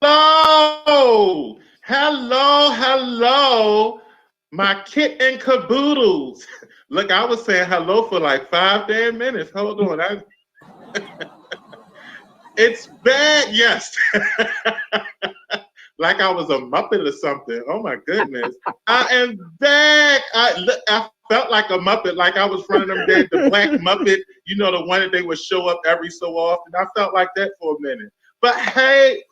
Hello, hello, hello, my kit and caboodles. Look, I was saying hello for like 5 damn minutes. Hold on, it's bad. Yes, like I was a Muppet or something. Oh my goodness, I am back. I felt like a Muppet, like I was running them dead, the Black Muppet. You know, the one that they would show up every so often. I felt like that for a minute. But hey,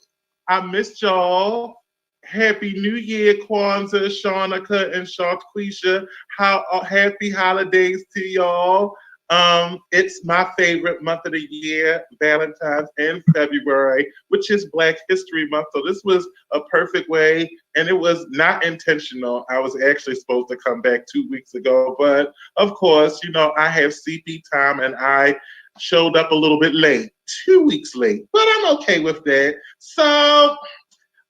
I missed y'all. Happy New Year, Kwanzaa, Shaunica, and Sharquisha. Happy holidays to y'all. It's my favorite month of the year, Valentine's and February, which is Black History Month. So this was a perfect way, and it was not intentional. I was actually supposed to come back 2 weeks ago, but of course, you know, I have CP time, and I showed up a little bit late, 2 weeks late, but I'm okay with that. So,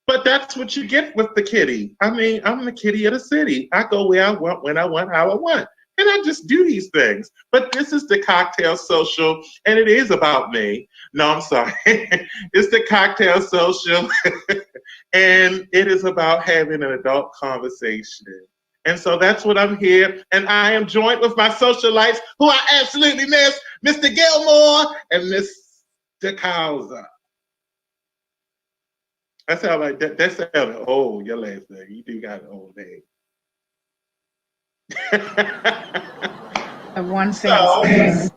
but that's what you get with the kitty. I mean, I'm the kitty of the city. I go where I want, when I want, how I want. And I just do these things. But this is the Kocktail Social, and it is about me. No, I'm sorry. It's the Kocktail Social, and it is about having an adult conversation. And so that's what I'm here. And I am joined with my socialites, who I absolutely miss, Mr. Gilmore and Miss DeCausa. That sounds like that sounds old, your last name. You do got an old name. One thing.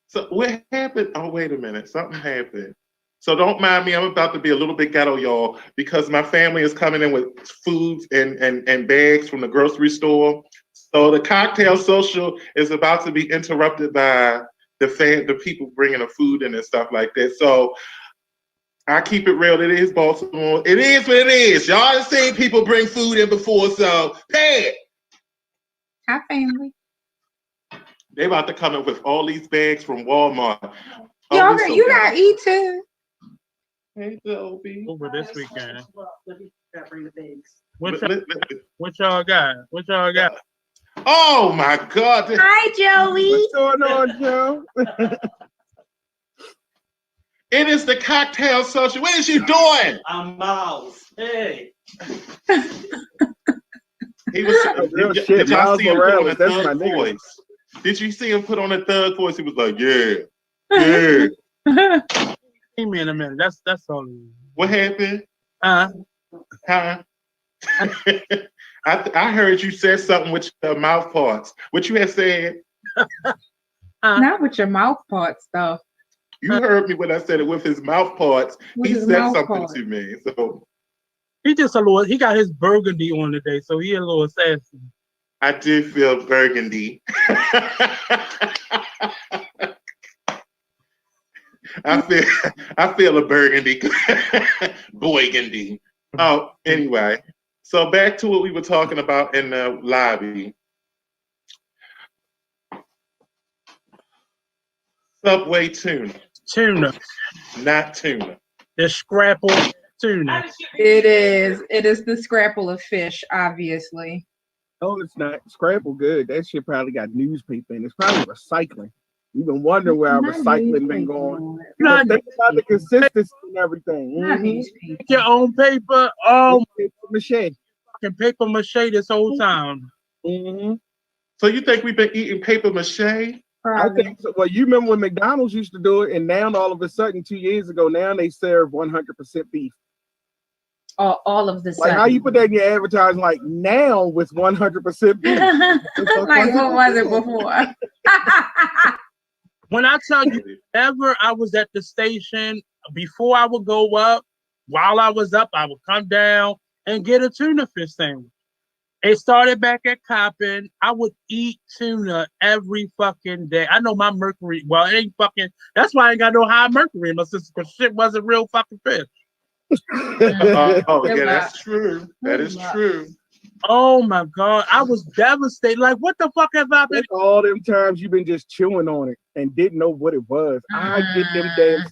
So what happened? Oh, wait a minute. Something happened. So don't mind me. I'm about to be a little bit ghetto, y'all, because my family is coming in with foods and bags from the grocery store. So the Kocktail Social is about to be interrupted by the people bringing the food in and stuff like that. So I keep it real. It is Baltimore. It is what it is. Y'all have seen people bring food in before, so pay it. Hi, family. They about to come in with all these bags from Walmart. Y'all, so you gotta eat too. Hey, Dobie. Over this weekend. What y'all got? What y'all got? Oh my God! Hi, Joey. What's going on, Joe? It is the Kocktail Social. What is you doing? I'm Miles. Hey. He was. Did y'all see him put on a thug voice? Did you see him put on a thug voice? He was like, "Yeah, yeah." Give me in a minute. That's all. What happened? Huh? I heard you said something with your mouth parts. What you had said? Not with your mouth parts, though. You heard me when I said it with his mouth parts. He said something to me. So he just a little. He got his burgundy on today, so he a little sassy. I did feel burgundy. I feel a burgundy, boygandy. Oh, anyway. So back to what we were talking about in the lobby. Subway tuna. Tuna. Not tuna. The scrapple tuna. It is. It is the scrapple of fish, obviously. No, it's not. Scrapple good. That shit probably got newspaper in it. It's probably recycling. You've been wondering where our recycling been going. Think about the consistency and everything. Make your own paper. Oh, paper mache. Fucking paper mache this whole time. Mm-hmm. So you think we've been eating paper mache? I think so. Well, you remember when McDonald's used to do it, and now all of a sudden, 2 years ago, now they serve 100% beef. All of the sudden. Like how you put that in your advertising, like now with 100% beef. Like what was it before? When I tell you, ever I was at the station, before I would go up, while I was up, I would come down and get a tuna fish sandwich. It started back at Coppin. I would eat tuna every fucking day. I know my mercury, well, it ain't fucking, that's why I ain't got no high mercury in my system, because shit wasn't real fucking fish. Yeah, that's true. That is true. Oh my God, I was devastated. Like, what the fuck have I been? That's all them times you've been just chewing on it and didn't know what it was. I get them damn.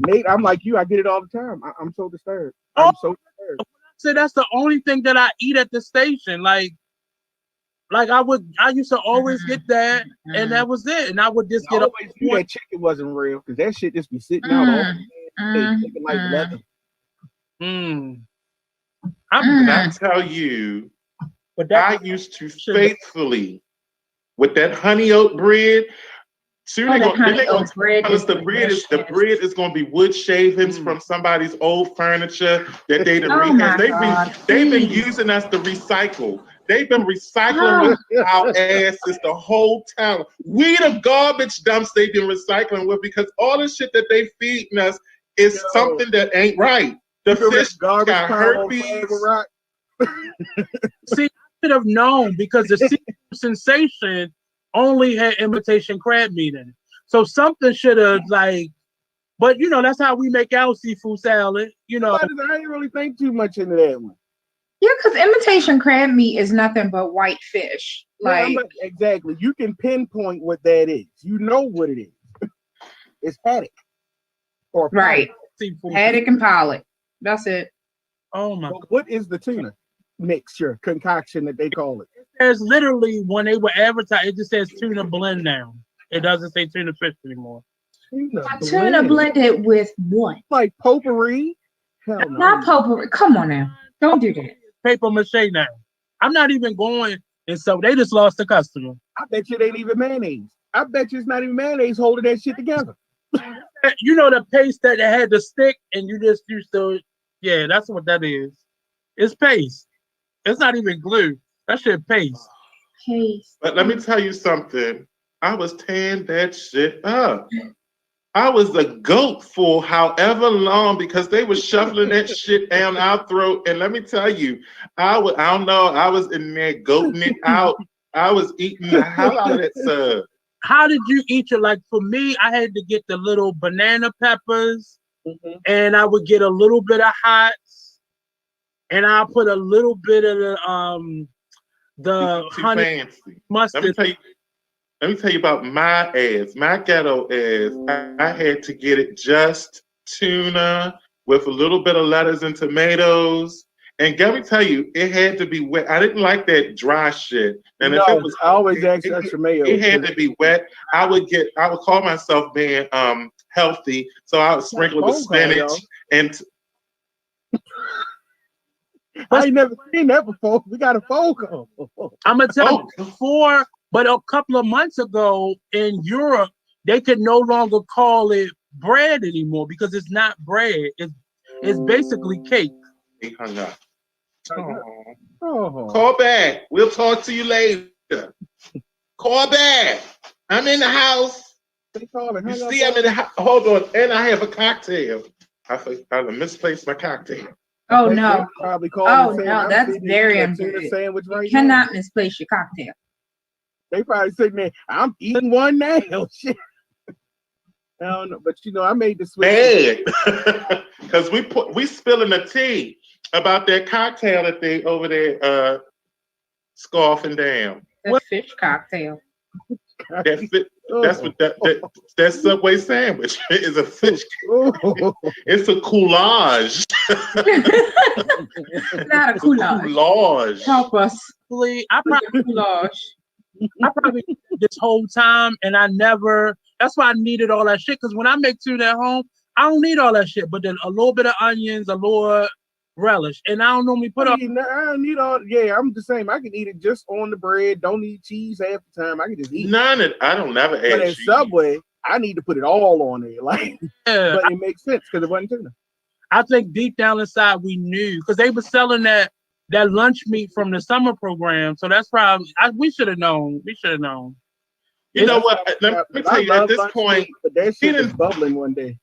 Nate, I'm like you. I get it all the time. I'm so disturbed. I'm so disturbed. So that's the only thing that I eat at the station. Like I used to always get that, and that was it. And I would just get always knew that chicken wasn't real because that shit just be sitting out all day, looking like leather. I tell you, I used to faithfully with that honey oat bread. The bread is going to be wood shavings from somebody's old furniture that they've been using us to recycle. They've been recycling with our asses the whole time. We the garbage dumps they've been recycling with because all the shit that they feeding us is something that ain't right. The fish got herpes. See, I should have known because the seafood sensation only had imitation crab meat in it. So something should have but you know, that's how we make our seafood salad. You know, I didn't really think too much into that one. Yeah, because imitation crab meat is nothing but white fish. Exactly. You can pinpoint what that is. You know what it is. It's haddock. Or right. Seafood. Haddock and pollock. That's it. Oh my God. What is the tuna mixture concoction that they call it? There's literally when they were advertised, it just says tuna blend now. It doesn't say tuna fish anymore. Tuna blended with what? Like potpourri? Hell no. Not potpourri. Come on now. Don't do that. Paper mache now. I'm not even going, and so they just lost the customer. I bet you it ain't even mayonnaise. I bet you it's not even mayonnaise holding that shit together. You know the paste that had the stick, and you just used to. Yeah, that's what that is. It's paste. It's not even glue. That shit paste. Paste. But let me tell you something. I was tearing that shit up. I was a goat for however long because they were shuffling that shit down our throat. And let me tell you, I don't know. I was in there goating it out. I was eating the hell out of that sub. How did you eat it? Like for me, I had to get the little banana peppers, and I would get a little bit of hots, and I'll put a little bit of the honey fancy mustard. Let me tell you about my ass, my ghetto ass. I had to get it just tuna with a little bit of lettuce and tomatoes. And let me tell you, it had to be wet. I didn't like that dry shit. And if it was, I always ask extra mayo. It had to be wet. I would call myself being healthy, so I would sprinkle it with spinach and. I ain't never seen that before. We got a phone call. I'm gonna tell you but a couple of months ago in Europe, they could no longer call it bread anymore because it's not bread. It's basically cake. He hung up. Call back. We'll talk to you later. Call back. I'm in the house. You see, I'm in the house. Hold on. And I have a cocktail. I misplaced my cocktail. Oh, no. No, that's very unfair. You cannot misplace your cocktail. They probably sitting there, I'm eating one now. Shit. I don't know, but you know, I made the switch. Because we spilling the tea about that cocktail that they over there scoffing down. The fish cocktail. That's what that Subway sandwich is a fish. It's a coulage. Not a coulage. Help us. I probably this whole time, and that's why I needed all that shit. Because when I make tuna at home, I don't need all that shit. But then a little bit of onions, a little relish, and I don't normally put up. I don't need all. Yeah, I'm the same. I can eat it just on the bread. Don't need cheese half the time. I can just eat. None of. I don't never add cheese. But at cheese. Subway, I need to put it all on there. Like, but it makes sense because it wasn't tuna. I think deep down inside we knew because they were selling that lunch meat from the summer program. So that's probably we should have known. We should have known. You know what? Let me tell you at this point, but that shit is bubbling one day.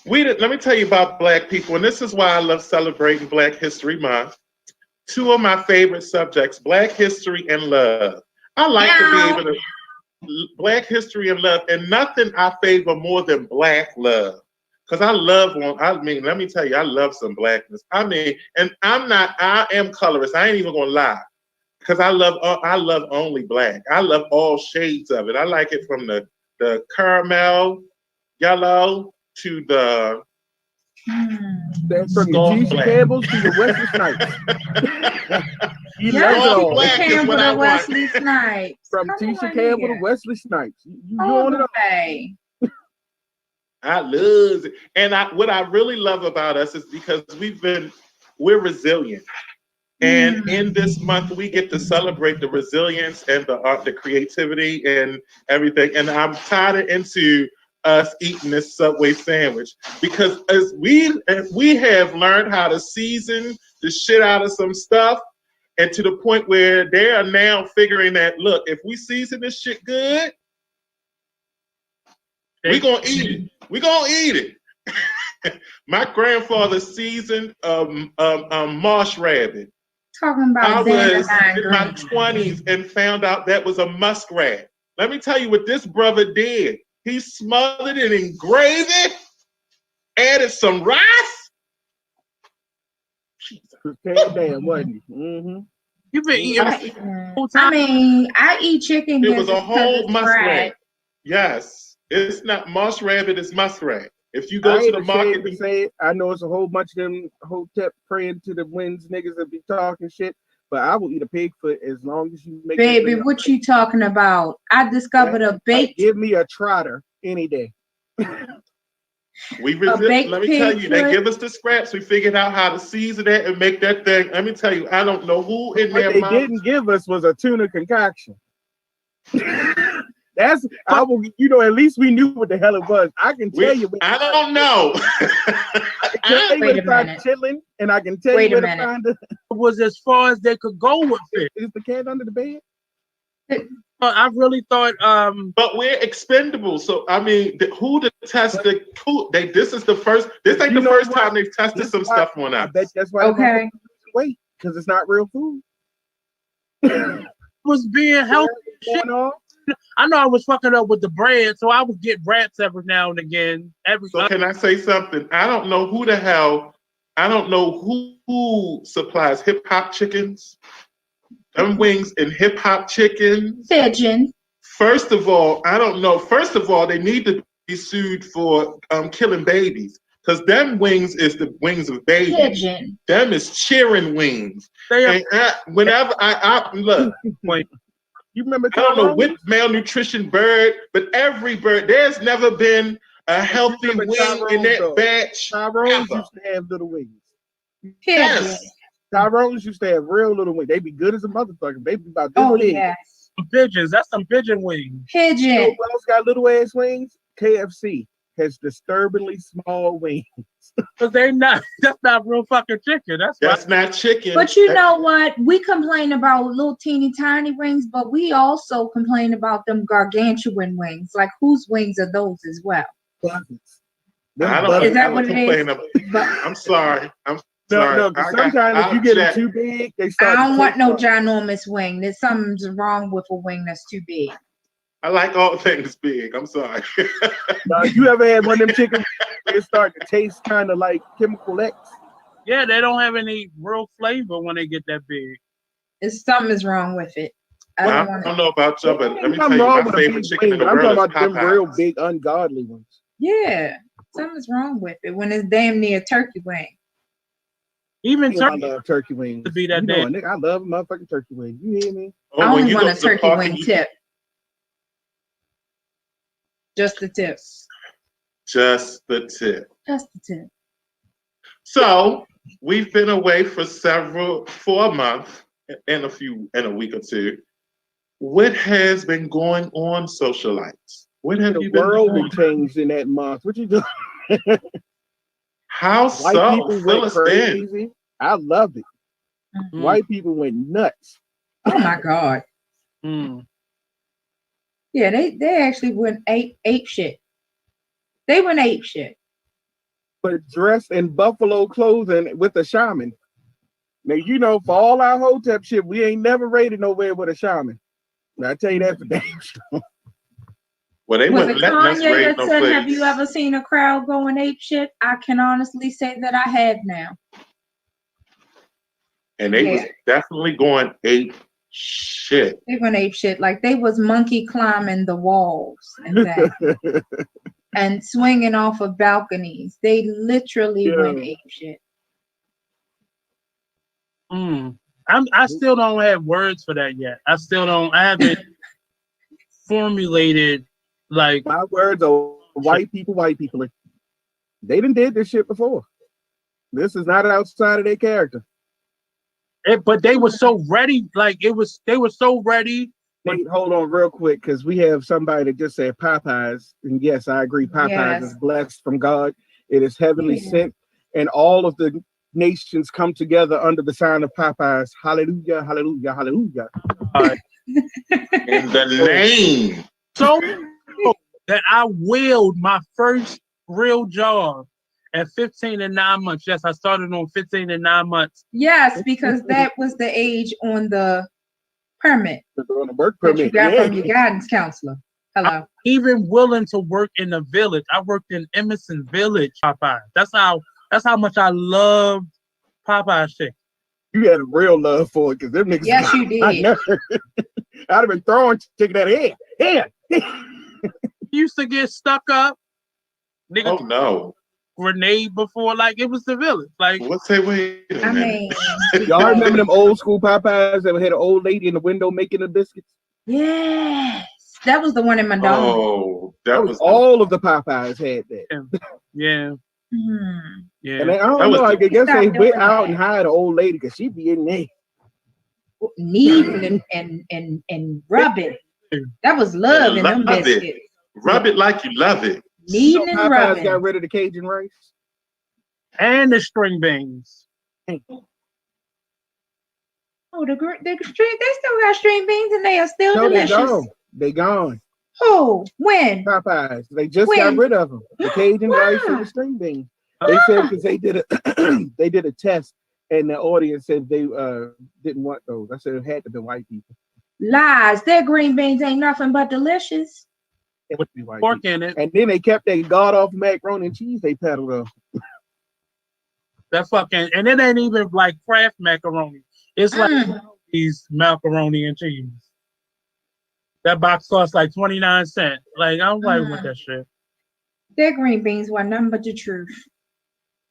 Let me tell you about Black people, and this is why I love celebrating Black History Month. Two of my favorite subjects, Black history and love. I like to be able to Black history and love, and nothing I favor more than Black love. Because I love one. I mean, let me tell you, I love some blackness. I mean, and I am colorist. I ain't even gonna lie. Because I love only black. I love all shades of it. I like it from the caramel yellow to the That's from your Skull Tisha black. Campbells to your Wesley Snipes. You Yeah, love it all all. black. Campbell what I to want. Wesley Snipes. From Come Tisha on Campbell here. to Wesley Snipes. You All on it the all. way. I love it. And what I really love about us is because we're resilient. And in this month, we get to celebrate the resilience and the art, the creativity and everything. And I'm tied into us eating this Subway sandwich because as we have learned how to season the shit out of some stuff, and to the point where they are now figuring that, look, if we season this shit good, we're gonna eat it. We're gonna eat it. My grandfather seasoned marsh rabbit. Talking I about was dandelion in my green. 20s and found out that was a muskrat. Let me tell you what this brother did. He smothered it in gravy, added some rice. Prepared damn, wasn't he? Mm-hmm. You've been eating I, the whole I time. mean, I eat chicken. It just was a because whole it's muskrat. fried. Yes, it's not marsh rabbit, it's muskrat. If you I go to ain't the ashamed market, to say it. I know it's a whole bunch of them hotep praying to the winds niggas that be talking shit, but I will eat a pig foot as long as you make that Baby, thing what you talking about? I discovered a baked give me a trotter any day. we a resist. baked Let me tell pig you, they foot. give us the scraps. We figured out how to season that and make that thing. Let me tell you, I don't know who in What their they mouth. didn't give us was a tuna concoction. That's I will, you know. At least we knew what the hell it was. I can tell you. I don't know. I can tell you where Wait to a find minute. chitlin, and I can tell Wait you a where to minute. find the. It was as far as they could go with it. Is the cat under the bed? But I really thought But we're expendable. So I mean, who to test the who? This is the first. This ain't You the know first what? time they've tested This some is why- stuff on I us. bet that's why. Okay. Wait, because it's not real food. it was being healthy. Shit. Going on? I know I was fucking up with the bread, so I would get wraps every now and again. So can I say something? I don't know who the hell. I don't know who supplies hip hop chickens. Them wings and hip hop chickens. Pigeon. First of all, I don't know. First of all, they need to be sued for killing babies. Because them wings is the wings of babies. Pigeon. Them is cheering wings. They are And whenever I look, You remember? I don't know Tyrone? which malnutrition bird, but every bird, there's never been a healthy remember wing in Tyrone, that though. batch. Tyrone's ever. used to have little wings. Pigeon. Yes. Tyrone's used to have real little wings. They be good as a motherfucker. They be about this Oh big. yes. some pigeons. That's some pigeon wings. You know Pigeon. who else got little ass wings? KFC has disturbingly small wings. Because that's not real fucking chicken. That's not chicken. But you know what? We complain about little teeny tiny wings, but we also complain about them gargantuan wings. Like whose wings are those as well? Buckets. I don't Is that ever what it is? complain about. But I'm sorry. I'm No, sorry. no, because sometimes if you get them object. too big, they I start. don't to want no taste funny. ginormous wing. There's something's wrong with a wing that's too big. I like all things big. I'm sorry. You ever had one of them chickens that start to taste kind of like Chemical X? Yeah, they don't have any real flavor when they get that big. It's something is wrong with it. I I don't want don't it. know about you, but let me tell Something you, wrong my with a favorite big chicken in wing. the I'm world talking is about them real Popeyes. big, ungodly ones. Yeah, something's wrong with it when it's damn near a turkey wing. Even Damn, I turkey love turkey wings. to be that You know, damn. nigga, I love a motherfucking turkey wing. You hear me? Oh, I when only you want go a to the turkey park wing and you- tip. Just the tip. Just the tip. Just the tip. So we've been away for a month and a week or two. What has been going on, socialites? What have The you been world doing? been changed in that month. What you doing? How White so? people Fill went us in. crazy. I loved it. Mm. White people went nuts. Oh my God. Mm. Yeah, they actually went ape shit. They went ape shit. But dressed in buffalo clothing with a shaman. Now, you know, for all our hotep shit, we ain't never raided nowhere with a shaman. Now, I tell you that for damn sure. Well, they Was wouldn't it let us Kanye raise that no said, place. "Have you ever seen a crowd going ape shit?" I can honestly say that I have now. And they was Yeah. definitely going ape shit. They went ape shit like they was monkey climbing the walls and that, and swinging off of balconies. They literally went Yeah. ape shit. I still don't have words for that yet. I haven't formulated like My words are white people. They done did this shit before. This is not outside of their character. but they were so ready, they were so ready. Nate, hold on real quick, because we have somebody that just said Popeyes. And yes, I agree. Popeyes Yes. is blessed from God. It is heavenly Yeah. sent. And all of the nations come together under the sign of Popeyes. Hallelujah, hallelujah, hallelujah. In the name. So that I willed my first real job at 15 and 9 months. Yes, I started on 15 and 9 months. Yes, because that was the age on the permit On the work that you permit. got Yeah. from your guidance counselor. Hello. Even willing to work in the village. I worked in Emerson Village, Popeye. That's how much I loved Popeye shit. You had a real love for it, because them niggas. Yes, you I did. know. I'd have been throwing chicken at it. Here. Used to get stuck up. Nigga, Oh no. grenade before, like it was the village. Like What's that? Wait a I minute. mean, Y'all remember them old school Popeyes that had an old lady in the window making the biscuits? yes, that was the one in Madonna. Oh, That was all of the Popeyes had that. yeah, Hmm. yeah. And I don't That was know, I guess Stop they doing went out that. and hired an old lady, because she be in there. Kneading and rubbing. That was love in them Love it. biscuits. Rub it like you love it. Kneading So and Popeyes rubbing. got rid of the Cajun rice. And the string beans. Oh, the string. They still got string beans and they are still No, they delicious. gone. They gone. Oh, when? Popeyes. They just When? got rid of them. The Cajun rice and Why? the string beans. They said because they did a test, and the audience said they didn't want those. I said it had to be white people. Lies. Their green beans ain't nothing but delicious. It would be white Pork people. in it. And then they kept their god off macaroni and cheese they peddled up. That fucking, and it ain't even like Kraft macaroni. It's like these macaroni and cheese. That box costs like 29 cents. Like, I'm like with that shit. Their green beans were nothing but the truth.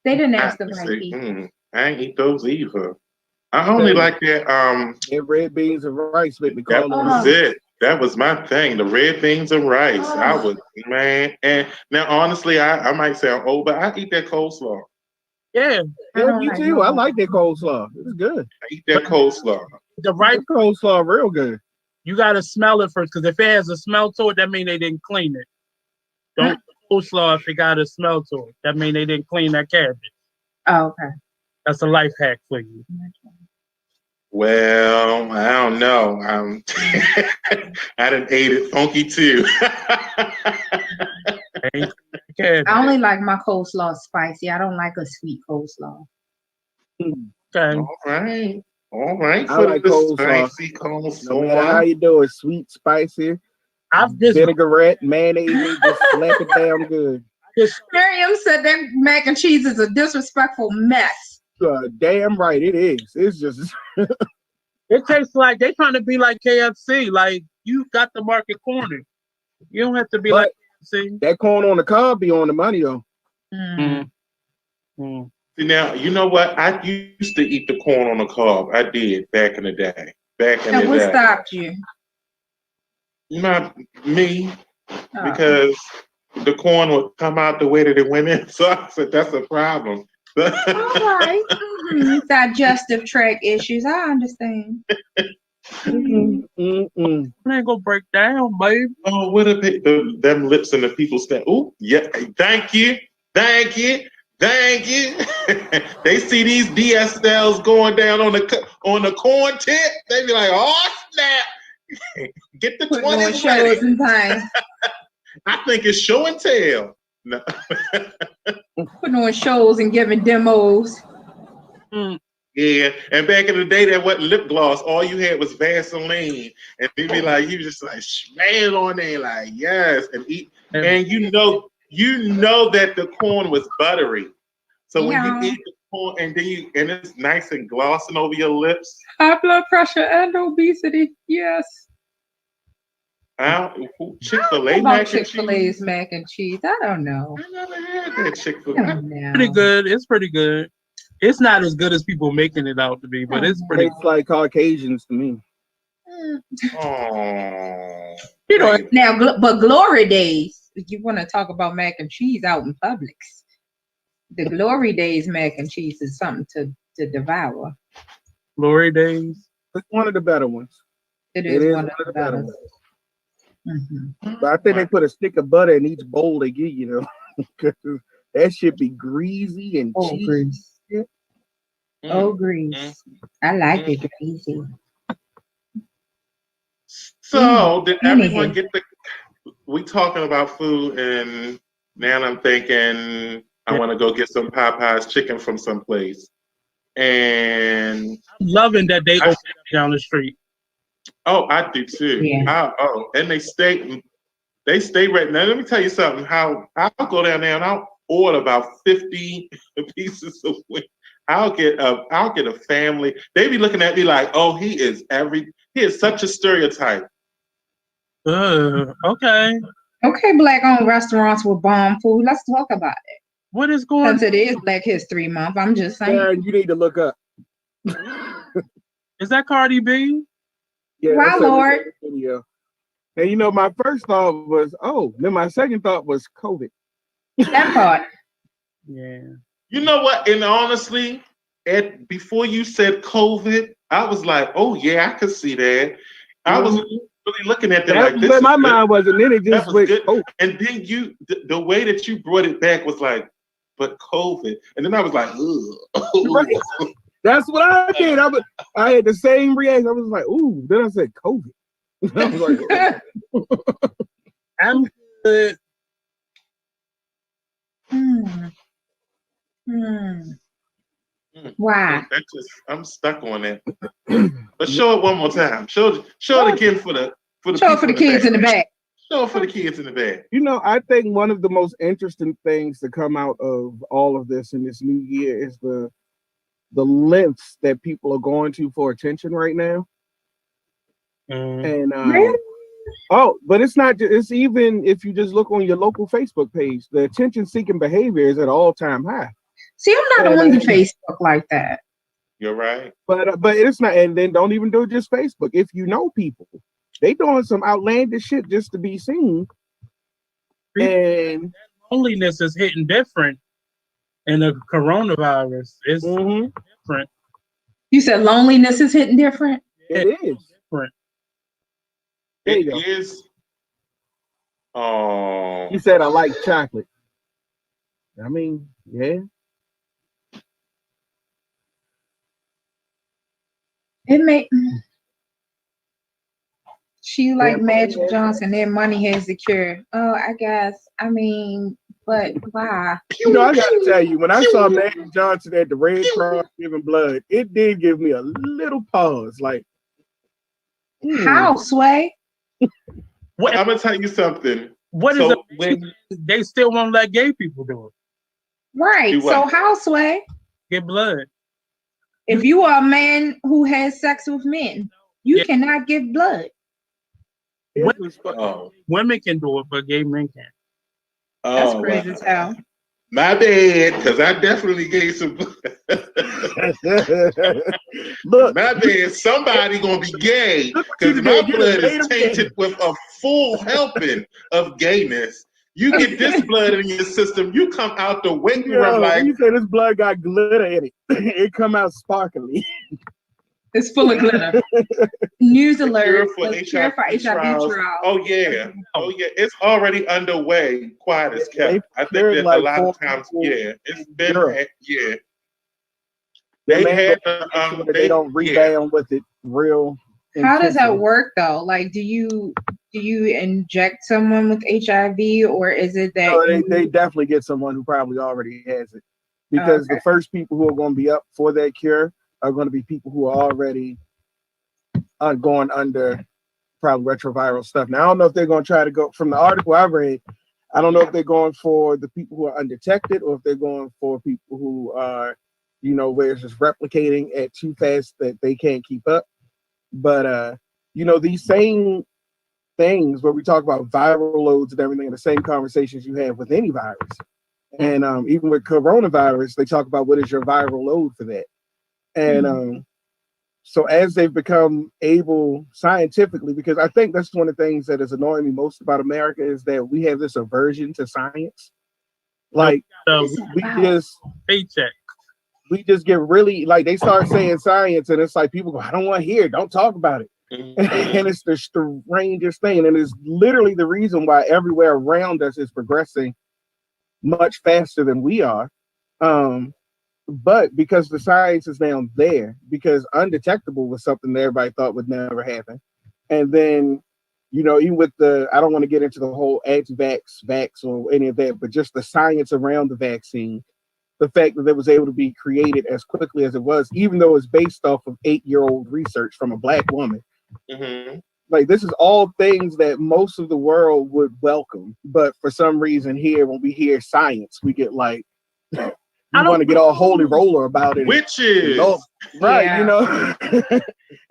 They didn't ask the right See, people. I ain't eat those either. I only like that. Their red beans and rice with me That call was on it. That was my thing. The red beans and rice. I was, man. And now, honestly, I might sound old, but I eat that coleslaw. Yeah. Yeah, me too. I like that coleslaw. It's good. I eat that coleslaw. The right That coleslaw real good. You gotta smell it first, because if it has a smell to it, that means they didn't clean it. Don't coleslaw if it got a smell to it. That means they didn't clean that cabbage. Oh, okay. That's a life hack for you. Well, I don't know. I done ate it funky too. Cabbage. I only like my coleslaw spicy. I don't like a sweet coleslaw. Okay. All right. I For like the coleslaw. spicy No matter how coleslaw. you do it, sweet, spicy, I've just vinaigrette, mayonnaise, just slap it down good. Miriam said that mac and cheese is a disrespectful mess. Damn right it is. It's just it tastes like they trying to be like KFC. Like you got the market corner. You don't have to be like KFC. that corn on the cob be on the money though. See, now, you know what? I used to eat the corn on the cob. I did back in the day. And what stopped you? Not me, because the corn would come out the way that it went in. So I said, that's a problem. All right. Digestive tract issues. I understand. It ain't gonna break down, babe. Oh, what a them lips and the people stand. Oh, yeah. Thank you. They see these DSLs going down on the corn tip. They be like, oh snap. Get the 20s ready. And things. I think it's show and tell. No. Putting on shows and giving demos. Yeah, Yeah, and back in the day, that wasn't lip gloss. All you had was Vaseline, and they'd be like, you just like smash on there, like yes, and eat. And you know that the corn was buttery. So when you eat the corn, and then it's nice and glossing over your lips. High blood pressure and obesity. Yes. Chick-fil-A About mac and Chick-fil-A's cheese. mac and cheese. I don't know. I never had that I Chick-fil-A. don't know. Pretty good. It's pretty good. It's not as good as people making it out to be, but it's pretty. Tastes like Caucasians to me. Oh, You know, Now, but Glory Days, if you want to talk about mac and cheese out in Publix, the Glory Days mac and cheese is something to devour. Glory days. It's one of the better ones. It is one of the better ones. But I think they put a stick of butter in each bowl they give you, because that should be greasy and cheesy. Grease. Oh, grease. I like it greasy. So did everyone get we talking about food, and now I'm thinking I want to go get some Popeye's chicken from someplace. And I'm loving that they open down the street. Oh, I do too. Yeah. And they stay right now. Let me tell you something. How I'll go down there and I'll order about 50 pieces of wing. I'll get a family. They be looking at me like, oh, he is such a stereotype. Okay. Okay, black-owned restaurants with bomb food. Let's talk about it. What is going on? Since it is Black History Month, I'm just saying. Yeah, you need to look up. Is that Cardi B? Yeah, why, Lord? Video. And my first thought was, then my second thought was COVID. That part. Yeah. You know what? And honestly, before you said COVID, I was like, oh yeah, I could see that. I was really looking at that like this. My mind was, and then it just went. Oh. And then the way that you brought it back was like, but COVID, and then I was like, ugh. Right. That's what I did. I had the same reaction. I was like, ooh. Then I said COVID. I was like, I'm good. Why? I'm stuck on it. But show it one more time. Show it again for the kids in the back. Show it for the kids in the back. I think one of the most interesting things to come out of all of this in this new year is the lengths that people are going to for attention right now. And but it's not just, it's even if you just look on your local Facebook page, the attention seeking behavior is at all-time high. See, I'm not on Facebook like that. You're right. But it's not, and then don't even do just Facebook. If you know people, they doing some outlandish shit just to be seen. And loneliness is hitting different in the coronavirus. It's different. You said loneliness is hitting different? It is. Different. It is. Oh. You said I like chocolate. I mean, yeah. It may. She like Magic Johnson. Their money has the cure. Oh, I guess. I mean, but why? I gotta tell you, when I saw Magic Johnson at the Red Cross giving blood, it did give me a little pause. Like, how, Sway? I'm gonna tell you something. What is it? They still won't let gay people do it. Right. So how, Sway? Get blood. If you are a man who has sex with men, you cannot give blood. Women can do it, but gay men can't. That's crazy as hell. My bad, because I definitely gave some blood. Look, my bad. Somebody gonna be gay because my blood is tainted with a full helping of gayness. You get this blood in your system, you come out the waiting room like you say this blood got glitter in it. It come out sparkly. It's full of glitter. News alert. For HIV trials. Oh yeah. It's already underway. Quiet as kept. I think that a lot of times, it's been They had they don't rebound with it real. How does that work though? Like, do you inject someone with HIV, or is it that? No, they definitely get someone who probably already has it, because the first people who are going to be up for that cure are going to be people who are already going under probably retroviral stuff. Now, I don't know if they're going to try to go from the article I read. I don't know if they're going for the people who are undetected or if they're going for people who are, where it's just replicating at too fast that they can't keep up. But, these same things where we talk about viral loads and everything, the same conversations you have with any virus. And even with coronavirus, they talk about what is your viral load for that. And so as they've become able scientifically, because I think that's one of the things that is annoying me most about America is that we have this aversion to science. Like we just get really like they start saying science and it's like people go, I don't want to hear it, don't talk about it. And it's the strangest thing. And it's literally the reason why everywhere around us is progressing much faster than we are. But because the science is now there, because undetectable was something that everybody thought would never happen. And then, even with I don't want to get into the whole vax or any of that, but just the science around the vaccine, the fact that it was able to be created as quickly as it was, even though it's based off of 8-year-old research from a Black woman. Like, this is all things that most of the world would welcome. But for some reason here, when we hear science, we get like, we want to get all holy roller about it. Witches. Right, Yeah.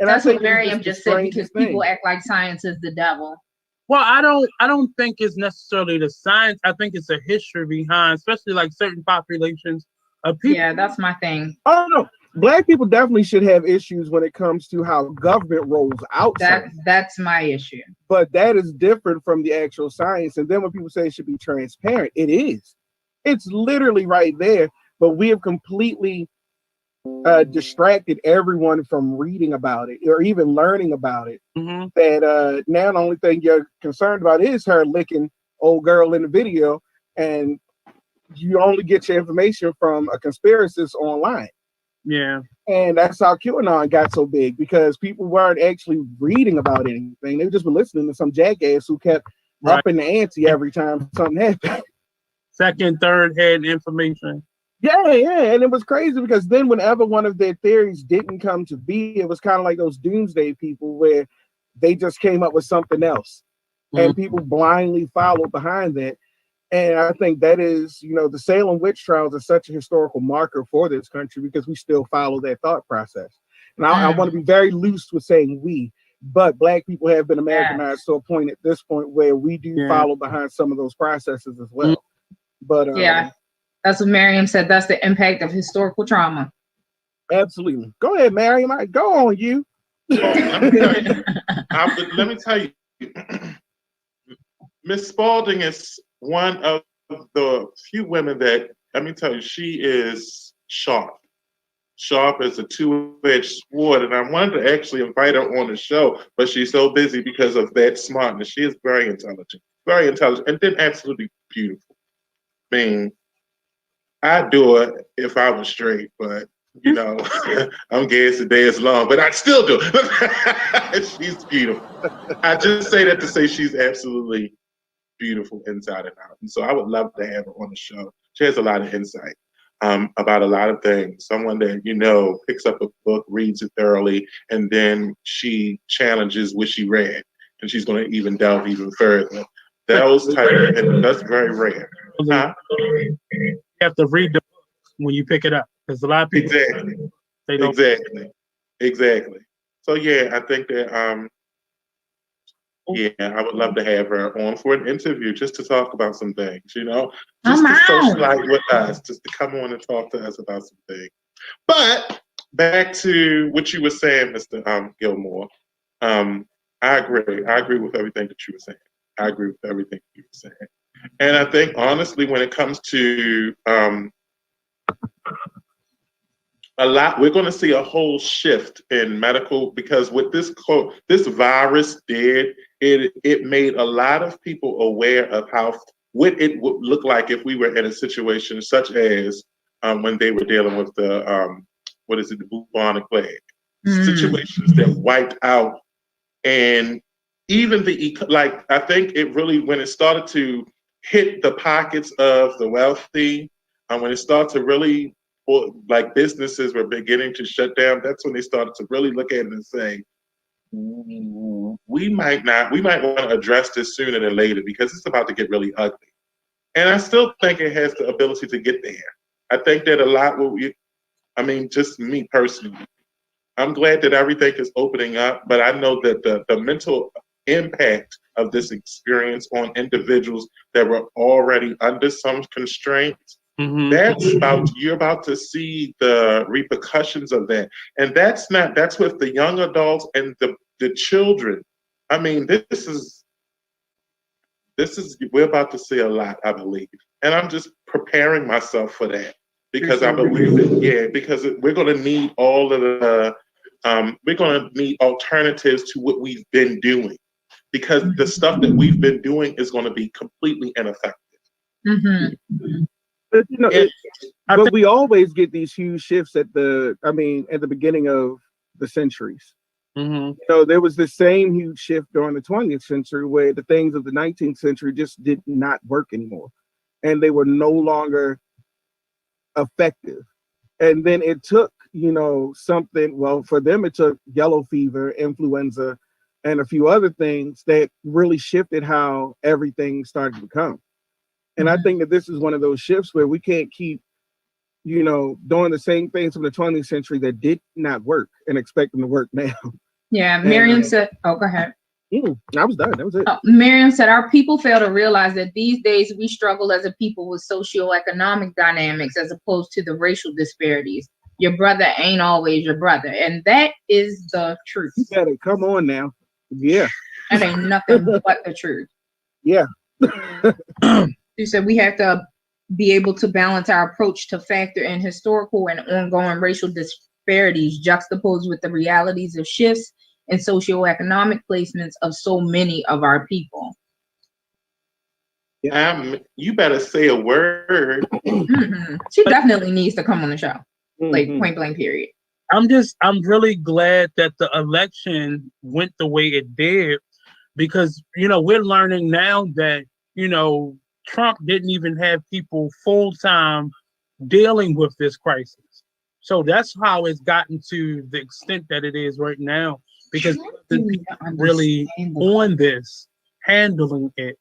And that's what Miriam just said, because people act like science is the devil. Well, I don't think it's necessarily the science. I think it's a history behind, especially like certain populations of people. Yeah, that's my thing. I don't know. Black people definitely should have issues when it comes to how government rolls out. That's my issue. But that is different from the actual science. And then when people say it should be transparent, it is. It's literally right there. But we have completely distracted everyone from reading about it or even learning about it. That now the only thing you're concerned about is her licking old girl in the video, and you only get your information from a conspiracist online. Yeah. And that's how QAnon got so big, because people weren't actually reading about anything. They just been listening to some jackass who kept upping the ante every time something happened. Second, third hand information. Yeah. And it was crazy because then whenever one of their theories didn't come to be, it was kind of like those doomsday people where they just came up with something else. And people blindly followed behind that. And I think that is, the Salem witch trials are such a historical marker for this country because we still follow that thought process. And I want to be very loose with saying we, but Black people have been Americanized to a point at this point where we do follow behind some of those processes as well. But that's what Miriam said. That's the impact of historical trauma. Absolutely. Go ahead, Miriam. Go on, you. Let me tell you, Miss Spalding is one of the few women that, let me tell you, she is sharp. Sharp as a two-edged sword. And I wanted to actually invite her on the show, but she's so busy because of that smartness. She is very intelligent, and then absolutely beautiful. I mean, I'd do it if I was straight, but I'm gay as the day is long, but I'd still do it. She's beautiful. I just say that to say she's absolutely beautiful inside and out. And so I would love to have her on the show. She has a lot of insight about a lot of things. Someone that, picks up a book, reads it thoroughly, and then she challenges what she read. And she's going to even delve even further. Those type of, that's very rare. Huh? You have to read the book when you pick it up. Because a lot of people Exactly. So yeah, I think that I would love to have her on for an interview just to talk about some things, just to socialize with us, just to come on and talk to us about some things. But back to what you were saying, Mr. Gilmore. I agree with everything that you were saying. I agree with everything you were saying. And I think honestly, when it comes to we're going to see a whole shift in medical, because what this virus did, it made a lot of people aware of what it would look like if we were in a situation such as when they were dealing with the bubonic plague, situations that wiped out, and even I think it really, when it started to hit the pockets of the wealthy, when it started to really or like businesses were beginning to shut down, that's when they started to really look at it and say, we might want to address this sooner than later because it's about to get really ugly. And I still think it has the ability to get there. I think that a lot just me personally, I'm glad that everything is opening up, but I know that the mental impact of this experience on individuals that were already under some constraints, you're about to see the repercussions of that. And that's with the young adults and the children. I mean, this is we're about to see a lot, I believe. And I'm just preparing myself for that because I believe that, because we're going to need all of the, we're going to need alternatives to what we've been doing because the stuff that we've been doing is going to be completely ineffective. Mm-hmm. But but we always get these huge shifts at the beginning of the centuries. There was the same huge shift during the 20th century where the things of the 19th century just did not work anymore. And they were no longer effective. And then it took, for them, it took yellow fever, influenza, and a few other things that really shifted how everything started to become. And I think that this is one of those shifts where we can't keep, doing the same things from the 20th century that did not work and expect them to work now. Yeah, Miriam said, go ahead. I was done. That was it. Miriam said, our people fail to realize that these days we struggle as a people with socioeconomic dynamics as opposed to the racial disparities. Your brother ain't always your brother. And that is the truth. You better come on now. Yeah. That ain't nothing but the truth. Yeah. She said we have to be able to balance our approach to factor in historical and ongoing racial disparities juxtaposed with the realities of shifts and socioeconomic placements of so many of our people. You better say a word. She definitely needs to come on the show. Like point blank period. I'm really glad that the election went the way it did because, we're learning now that, Trump didn't even have people full-time dealing with this crisis. So that's how it's gotten to the extent that it is right now, because the people really on this, handling it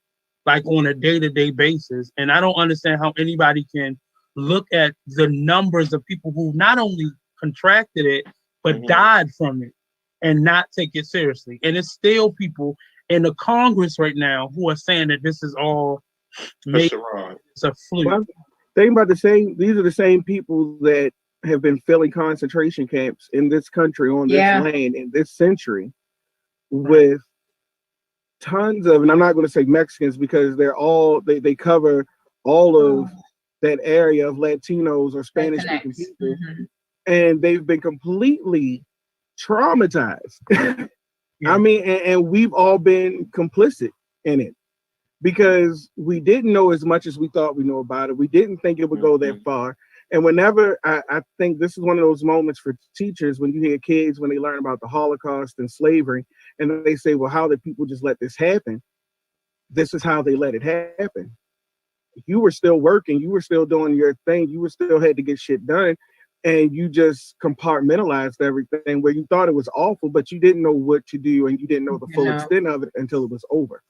like on a day-to-day basis. And I don't understand how anybody can look at the numbers of people who not only contracted it, but died from it and not take it seriously. And it's still people in the Congress right now who are saying that this is all it's a fluke. Well, think about these are the same people that have been filling concentration camps in this country, on this land, in this century, with tons of, and I'm not going to say Mexicans because they cover all of that area of Latinos or Spanish speaking people, and they've been completely traumatized. I mean, and we've all been complicit in it because we didn't know as much as we thought we knew about it. We didn't think it would go that far. And whenever I think this is one of those moments for teachers when you hear kids, when they learn about the Holocaust and slavery, and they say, well, how did people just let this happen? This is how they let it happen. You were still working. You were still doing your thing. You were still had to get shit done. And you just compartmentalized everything where you thought it was awful, but you didn't know what to do and you didn't know the full extent of it until it was over.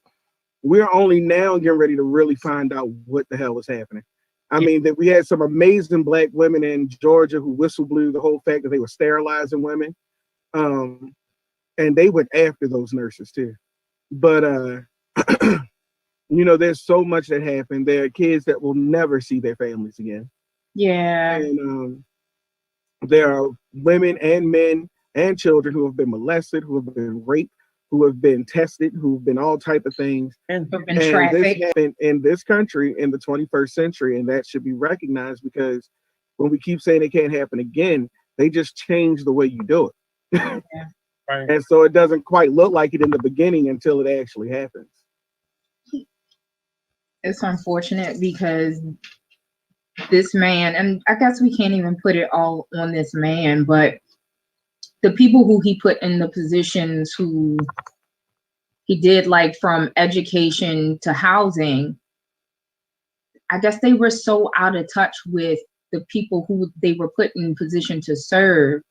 We're only now getting ready to really find out what the hell was happening. I mean, that we had some amazing Black women in Georgia who whistle blew the whole fact that they were sterilizing women. And they went after those nurses too. But, there's so much that happened. There are kids that will never see their families again. Yeah. And there are women and men and children who have been molested, who have been raped, who have been tested, who've been all type of things. And have been trafficked. This happened in this country in the 21st century, and that should be recognized because when we keep saying it can't happen again, they just change the way you do it. Right. And so it doesn't quite look like it in the beginning until it actually happens. It's unfortunate because this man, and I guess we can't even put it all on this man, but the people who he put in the positions who he did, like from education to housing, I guess they were so out of touch with the people who they were put in position to serve,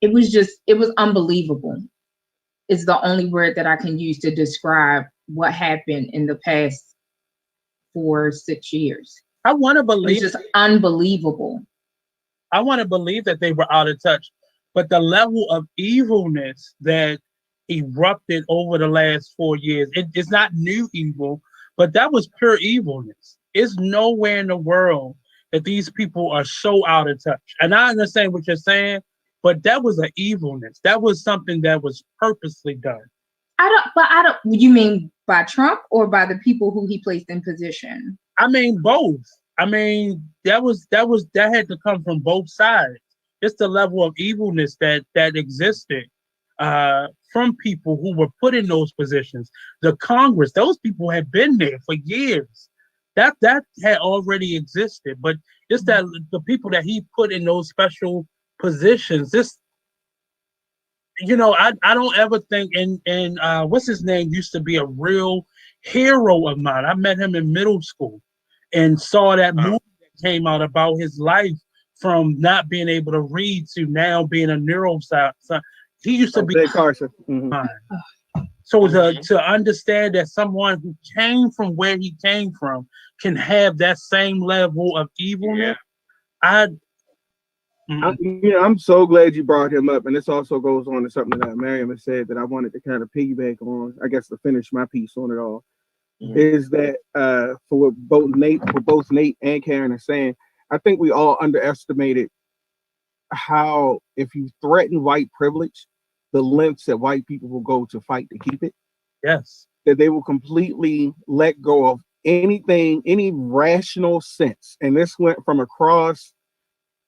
it was unbelievable. Is the only word that I can use to describe what happened in the past 4-6 years. I want to It was believe just unbelievable. I want to believe that they were out of touch, but the level of evilness that erupted over the last 4 years, it's not new evil, but that was pure evilness. It's nowhere in the world that these people are so out of touch. And I understand what you're saying, but that was an evilness. That was something that was purposely done. I don't, you mean by Trump or by the people who he placed in position? I mean, both. I mean, that had to come from both sides. It's the level of evilness that existed from people who were put in those positions. The Congress, those people had been there for years. That had already existed, but it's that the people that he put in those special positions. This, I don't ever think. And what's his name used to be a real hero of mine. I met him in middle school and saw that movie that came out about his life from not being able to read to now being a neuroscientist. He used to be Ben Carson. So to understand that someone who came from where he came from can have that same level of evilness, I'm so glad you brought him up, and this also goes on to something that Miriam has said that I wanted to kind of piggyback on. I guess to finish my piece on it all is that for both Nate and Karen are saying, I think we all underestimated how if you threaten white privilege, the lengths that white people will go to fight to keep it. Yes. That they will completely let go of anything, any rational sense. And this went from across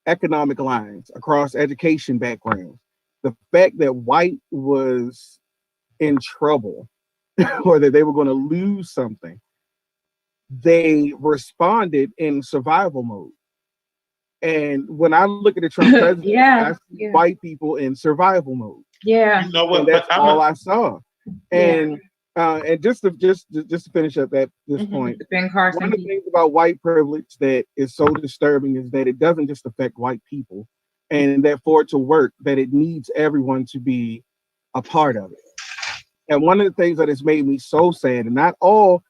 economic lines, across education backgrounds. The fact that white was in trouble or that they were going to lose something, they responded in survival mode. And when I look at the Trump presidency, I see white people in survival mode. Yeah, you know what? And that's all I saw. And just to finish up at this point, Ben Carson. one of the things about white privilege that is so disturbing is that it doesn't just affect white people, and that for it to work, that it needs everyone to be a part of it. And one of the things that has made me so sad, and not all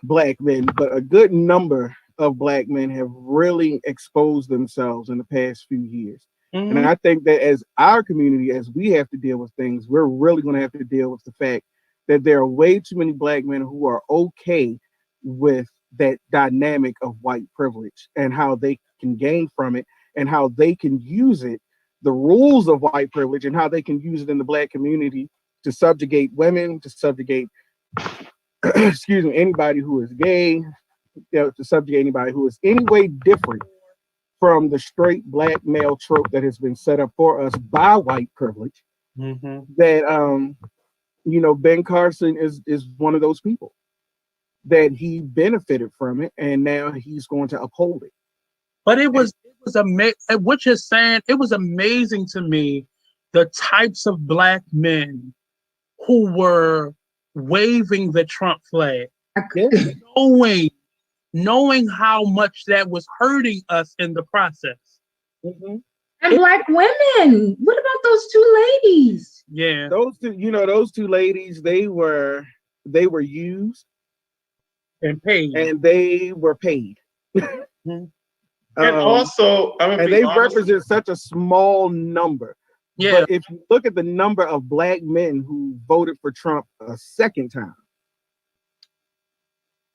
Black men, but a good number of Black men have really exposed themselves in the past few years. And I think that as our community, as we have to deal with things, we're really going to have to deal with the fact that there are way too many Black men who are okay with that dynamic of white privilege and how they can gain from it and how they can use it, the rules of white privilege, and how they can use it in the Black community to subjugate women, to subjugate, anybody who is gay, to subjugate anybody who is any way different from the straight Black male trope that has been set up for us by white privilege. That Ben Carson is one of those people that he benefited from it, and now he's going to uphold it. But it was amazing. What you're saying, it was amazing to me the types of Black men who were waving the Trump flag, knowing how much that was hurting us in the process. And Black women. What about those two ladies? Yeah, those two ladies, they were used and paid, and they were paid. And also, and they represent such a small number. Yeah. But if you look at the number of Black men who voted for Trump a second time,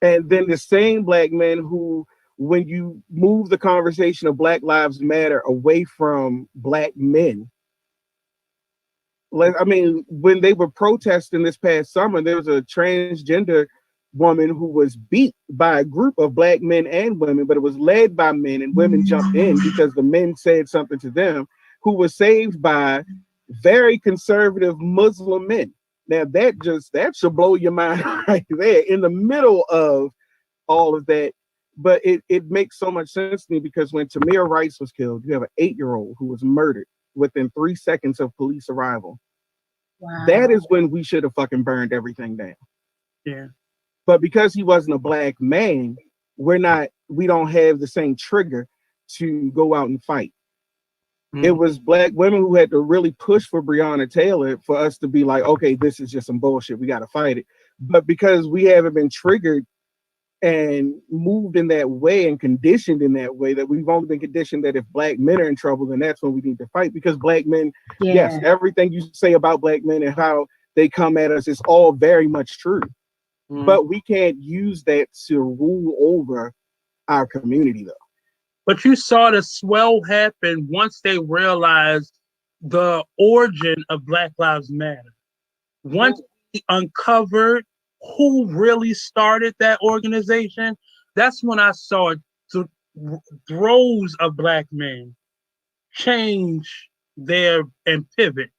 and then the same Black men who, when you move the conversation of Black Lives Matter away from Black men, when they were protesting this past summer, there was a transgender woman who was beat by a group of Black men and women, but it was led by men, and women jumped in because the men said something to them, who was saved by very conservative Muslim men. Now that should blow your mind right there in the middle of all of that. But it makes so much sense to me because when Tamir Rice was killed, you have an 8-year-old who was murdered within 3 seconds of police arrival. Wow. That is when we should have fucking burned everything down. Yeah. But because he wasn't a Black man, we don't have the same trigger to go out and fight. It was Black women who had to really push for Breonna Taylor for us to be like, okay, this is just some bullshit. We got to fight it. But because we haven't been triggered and moved in that way and conditioned in that way, that we've only been conditioned that if Black men are in trouble, then that's when we need to fight. Because Black men, yes, everything you say about Black men and how they come at us is all very much true. But we can't use that to rule over our community, though. But you saw the swell happen once they realized the origin of Black Lives Matter. Once we uncovered who really started that organization, that's when I saw rows of Black men change and pivot.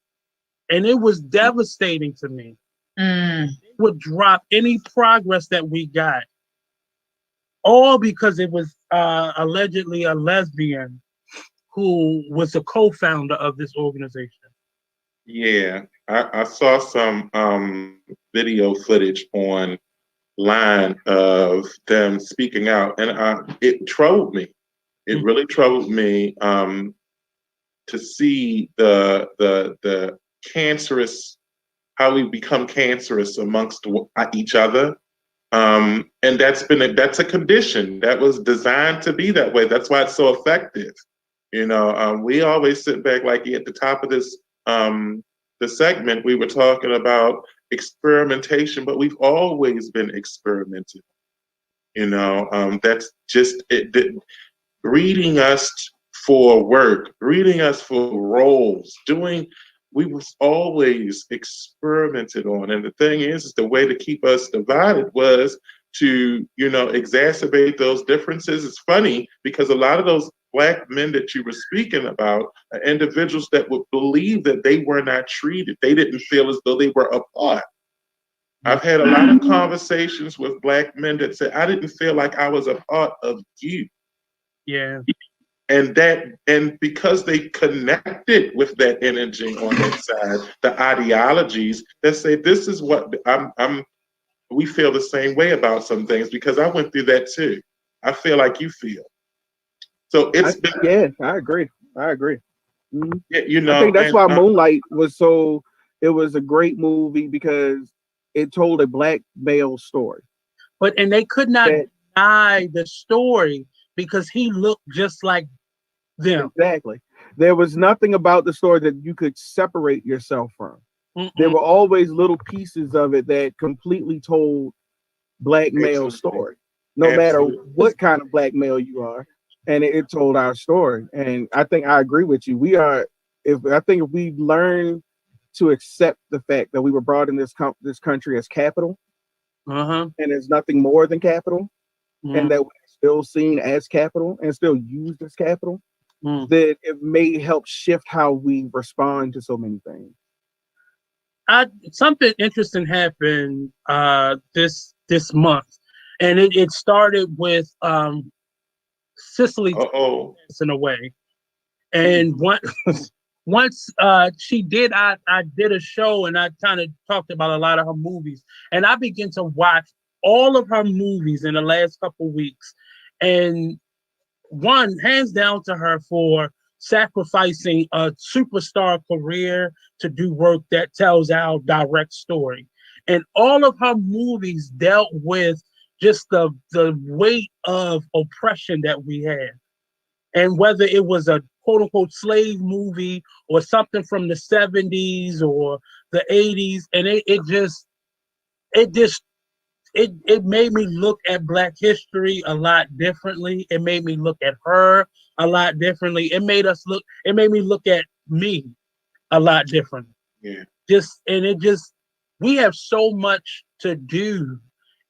And it was devastating to me. It would drop any progress that we got. All because it was allegedly a lesbian who was the co-founder of this organization. Yeah, I saw some video footage online of them speaking out, and it troubled me. It really troubled me to see the cancerous, how we become cancerous amongst each other. And that's a condition that was designed to be that way. That's why it's so effective. We always sit back, like at the top of this the segment, we were talking about experimentation, but we've always been experimenting. That's just it. Reading us for work, reading us for roles, we was always experimented on. And the thing is the way to keep us divided was to, exacerbate those differences. It's funny because a lot of those Black men that you were speaking about are individuals that would believe that they were not treated. They didn't feel as though they were a part. I've had a lot of conversations with Black men that said, I didn't feel like I was a part of you. Yeah. And because they connected with that energy on that side, the ideologies that say this is what we feel the same way about some things because I went through that too. I feel like you feel. So I agree. Mm-hmm. Yeah, I think that's why Moonlight was it was a great movie because it told a Black male story. And they could not deny the story because he looked just like them. Exactly. There was nothing about the story that you could separate yourself from. There were always little pieces of it that completely told Black male story, no matter what kind of Black male you are. And it told our story. And I think I agree with you. If we learn to accept the fact that we were brought in this country as capital, and it's nothing more than capital, and that we're still seen as capital and still used as capital, then it may help shift how we respond to so many things. Something interesting happened this month, and it started with Cicely in a way, and once she did, I did a show and I kind of talked about a lot of her movies, and I began to watch all of her movies in the last couple weeks, and one hands down to her for sacrificing a superstar career to do work that tells our direct story. And all of her movies dealt with just the weight of oppression that we had. And whether it was a quote unquote slave movie or something from the 70s or the 80s, and it made me look at Black history a lot differently. It made me look at her a lot differently. It made me look at me a lot differently. Yeah. We have so much to do,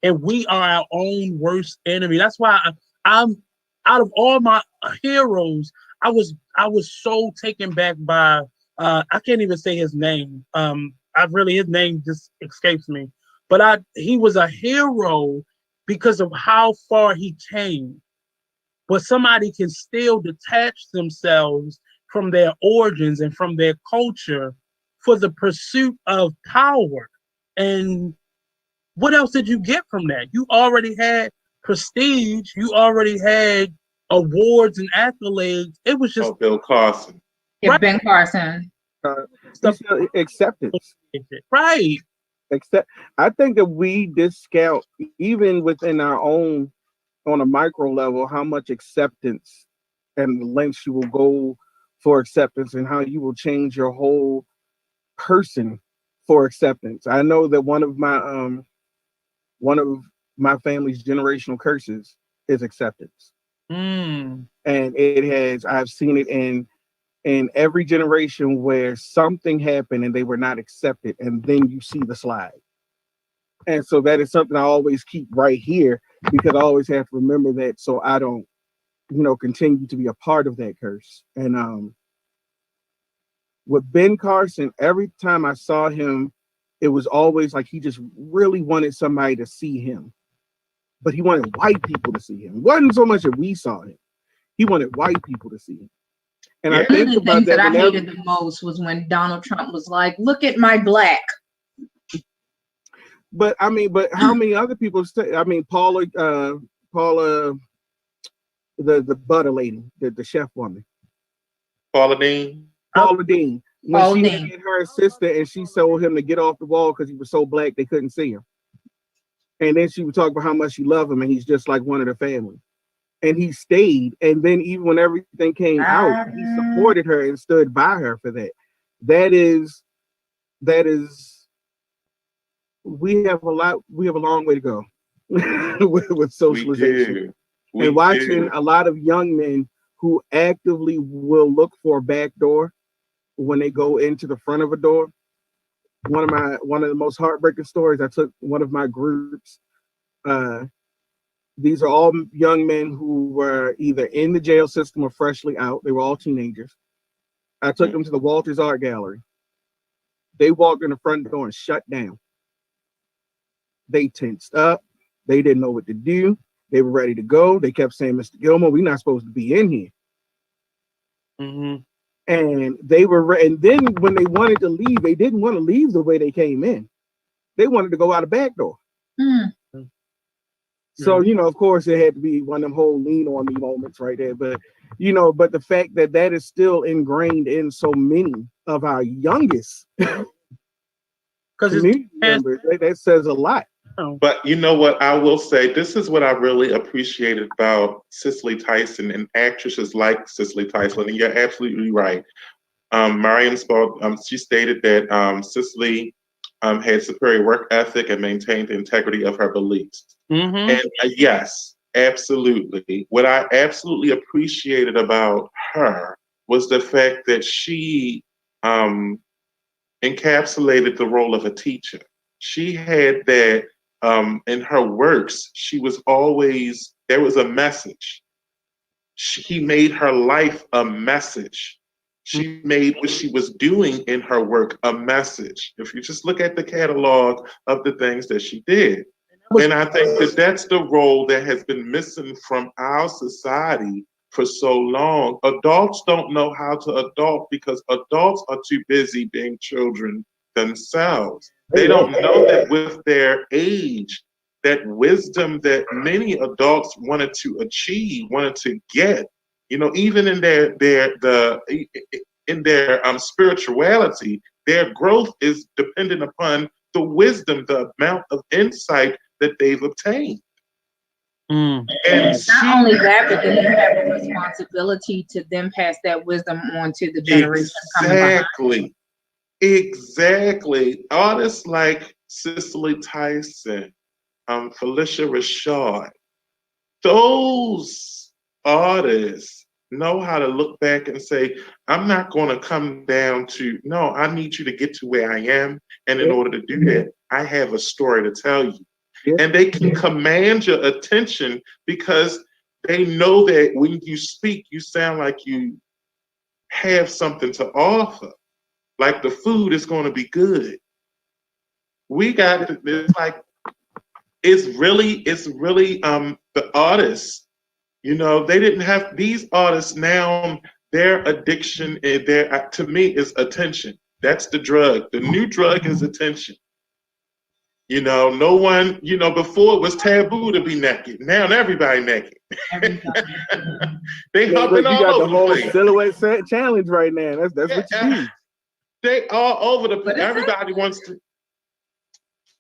and we are our own worst enemy. That's why I'm out of all my heroes, I was so taken back by I can't even say his name. His name just escapes me. But he was a hero because of how far he came. But somebody can still detach themselves from their origins and from their culture for the pursuit of power. And what else did you get from that? You already had prestige. You already had awards and accolades. It was just Bill Carson. Yeah, Right. Ben Carson. stuff. Acceptance. Right. Except, I think that we discount even within our own, on a micro level, how much acceptance and the lengths you will go for acceptance, and how you will change your whole person for acceptance. I know that one of my family's generational curses is acceptance. Mm. And I've seen it in every generation where something happened and they were not accepted, and then you see the slide. And so that is something I always keep right here, because I always have to remember that, so I don't, continue to be a part of that curse. And with Ben Carson, every time I saw him, it was always like he just really wanted somebody to see him, but he wanted white people to see him. It wasn't so much that we saw him; he wanted white people to see him. And I One of think the about things that that I whenever, hated the most was when Donald Trump was like, "Look at my black." but how many other people? Paula, the butter lady, the chef woman, Paula Dean. Paula Dean, when Paula she Dean. had her assistant and she told him to get off the wall because he was so black they couldn't see him. And then she would talk about how much she loved him and he's just like one of the family. And he stayed. And then even when everything came out, he supported her and stood by her for that. That is, we have a long way to go with socialization. And watching a lot of young men who actively will look for a back door when they go into the front of a door. One of the most heartbreaking stories, I took one of my groups. These are all young men who were either in the jail system or freshly out. They were all teenagers. I took them to the Walters Art Gallery. They walked in the front door and shut down. They tensed up. They didn't know what to do. They were ready to go. They kept saying, "Mr. Gilmore, we're not supposed to be in here." Mm-hmm. And and then when they wanted to leave, they didn't want to leave the way they came in. They wanted to go out a back door. Mm. So, of course, it had to be one of them whole lean on me moments right there. But, but the fact that is still ingrained in so many of our youngest community members, that says a lot. But you know what I will say? This is what I really appreciated about Cicely Tyson and actresses like Cicely Tyson. And you're absolutely right. Mariam spoke, she stated that Cicely had superior work ethic and maintained the integrity of her beliefs. Mm-hmm. And yes, absolutely. What I absolutely appreciated about her was the fact that she encapsulated the role of a teacher. She had that in her works. She was always, there was a message. He made her life a message. She made what she was doing in her work a message. If you just look at the catalog of the things that she did. And I think that that's the role that has been missing from our society for so long. Adults don't know how to adult because adults are too busy being children themselves. They don't know that with their age, that wisdom that many adults wanted to achieve, wanted to get, even in their spirituality, their growth is dependent upon the wisdom, the amount of insight that they've obtained. Mm. And not only that, but then you have a responsibility to then pass that wisdom on to the generation coming behind. Exactly. Artists like Cicely Tyson, Felicia Rashad, those artists know how to look back and say, I'm not going to come down to, no, I need you to get to where I am. And in order to do that, I have a story to tell you. And they can command your attention because they know that when you speak, you sound like you have something to offer. Like the food is going to be good. It's really the artists, they didn't have these artists now, their addiction, to me is attention. That's the drug. The new drug is attention. You know, no one, you know, before it was taboo to be naked. Now everybody naked. They Yeah, humping look, you all got the over the whole place. silhouette challenge right now. That's what you do. They all over the place. Everybody wants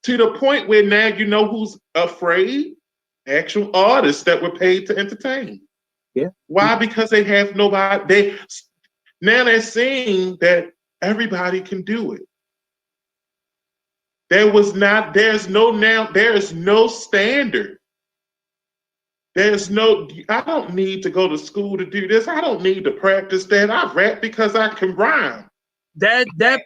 to the point where now you know who's afraid? Actual artists that were paid to entertain. Yeah. Why? Because they have nobody. Now they're seeing that everybody can do it. There is no standard. I don't need to go to school to do this. I don't need to practice that. I rap because I can rhyme. That They're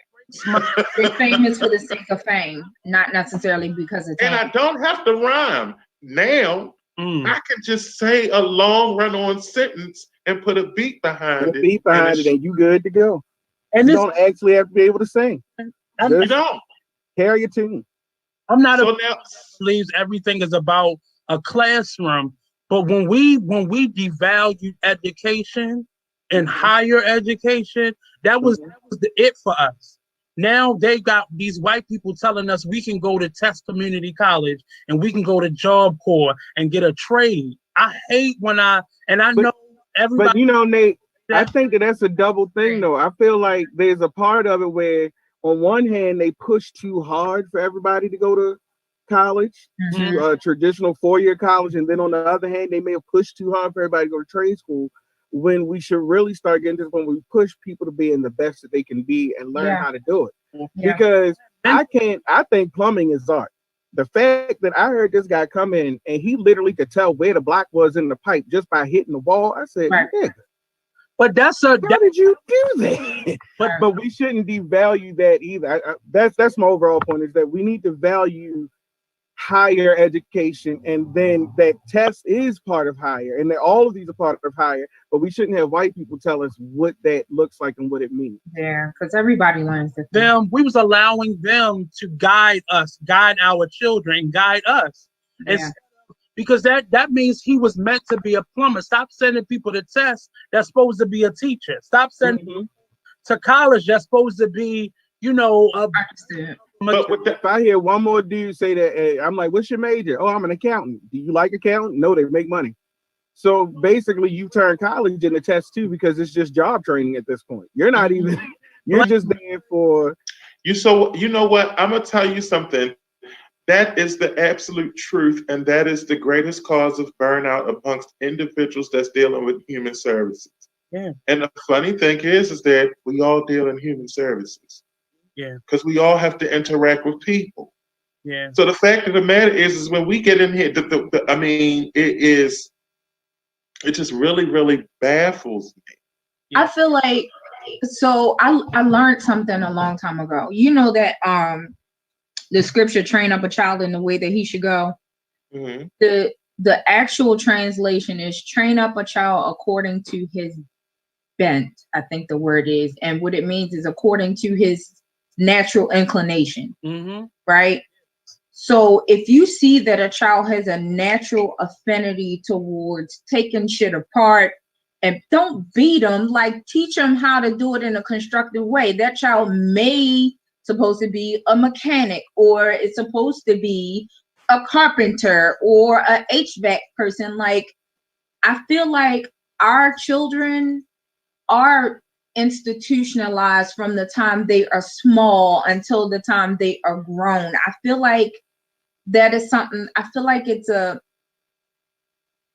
famous for the sake of fame, not necessarily because of talent. And I don't have to rhyme. Now I can just say a long run-on sentence and put a beat behind it. And you good to go. And you don't actually have to be able to sing. You don't. Carry your tune. I'm not so a now believes everything is about a classroom. But when we devalued education and higher education, that was the it for us. Now they got these white people telling us we can go to Test Community College and we can go to Job Corps and get a trade. I hate when know everybody. But you know, Nate, I think that's a double thing though. I feel like there's a part of it where on one hand they push too hard for everybody to go to college, to a traditional 4-year college, and then on the other hand they may have pushed too hard for everybody to go to trade school, when we should really start getting to the point where we push people to be in the best that they can be and learn how to do it. Because I think plumbing is art. The fact that I heard this guy come in and he literally could tell where the block was in the pipe just by hitting the wall, I said, nigga, but how did you do that? But we shouldn't devalue that either. That's my overall point, is that we need to value higher education, and then that test is part of higher, and that all of these are part of higher, but we shouldn't have white people tell us what that looks like and what it means. Yeah, because everybody learns it. We was allowing them to guide our children, guide us. Yeah. Because that means he was meant to be a plumber. Stop sending people to tests that's supposed to be a teacher. Stop sending people to college that's supposed to be, But if I hear one more dude say that, I'm like, what's your major? Oh, I'm an accountant. Do you like accounting? No, they make money. So basically you turn college into test too, because it's just job training at this point. You're not even, you're just there for. So you know what? I'm going to tell you something. That is the absolute truth, and that is the greatest cause of burnout amongst individuals that's dealing with human services. Yeah. And the funny thing is that we all deal in human services. Yeah. Because we all have to interact with people. Yeah. So the fact of the matter is when we get in here, it just really, really baffles me. Yeah. I feel like, so I learned something a long time ago. You know that the scripture, train up a child in the way that he should go. Mm-hmm. The actual translation is train up a child according to his bent, I think the word is. And what it means is according to his natural inclination, right? So if you see that a child has a natural affinity towards taking shit apart, and don't beat them, like teach them how to do it in a constructive way. That child may supposed to be a mechanic, or it's supposed to be a carpenter or a HVAC person. Like, I feel like our children are institutionalized from the time they are small until the time they are grown. I feel like that is something, I feel like it's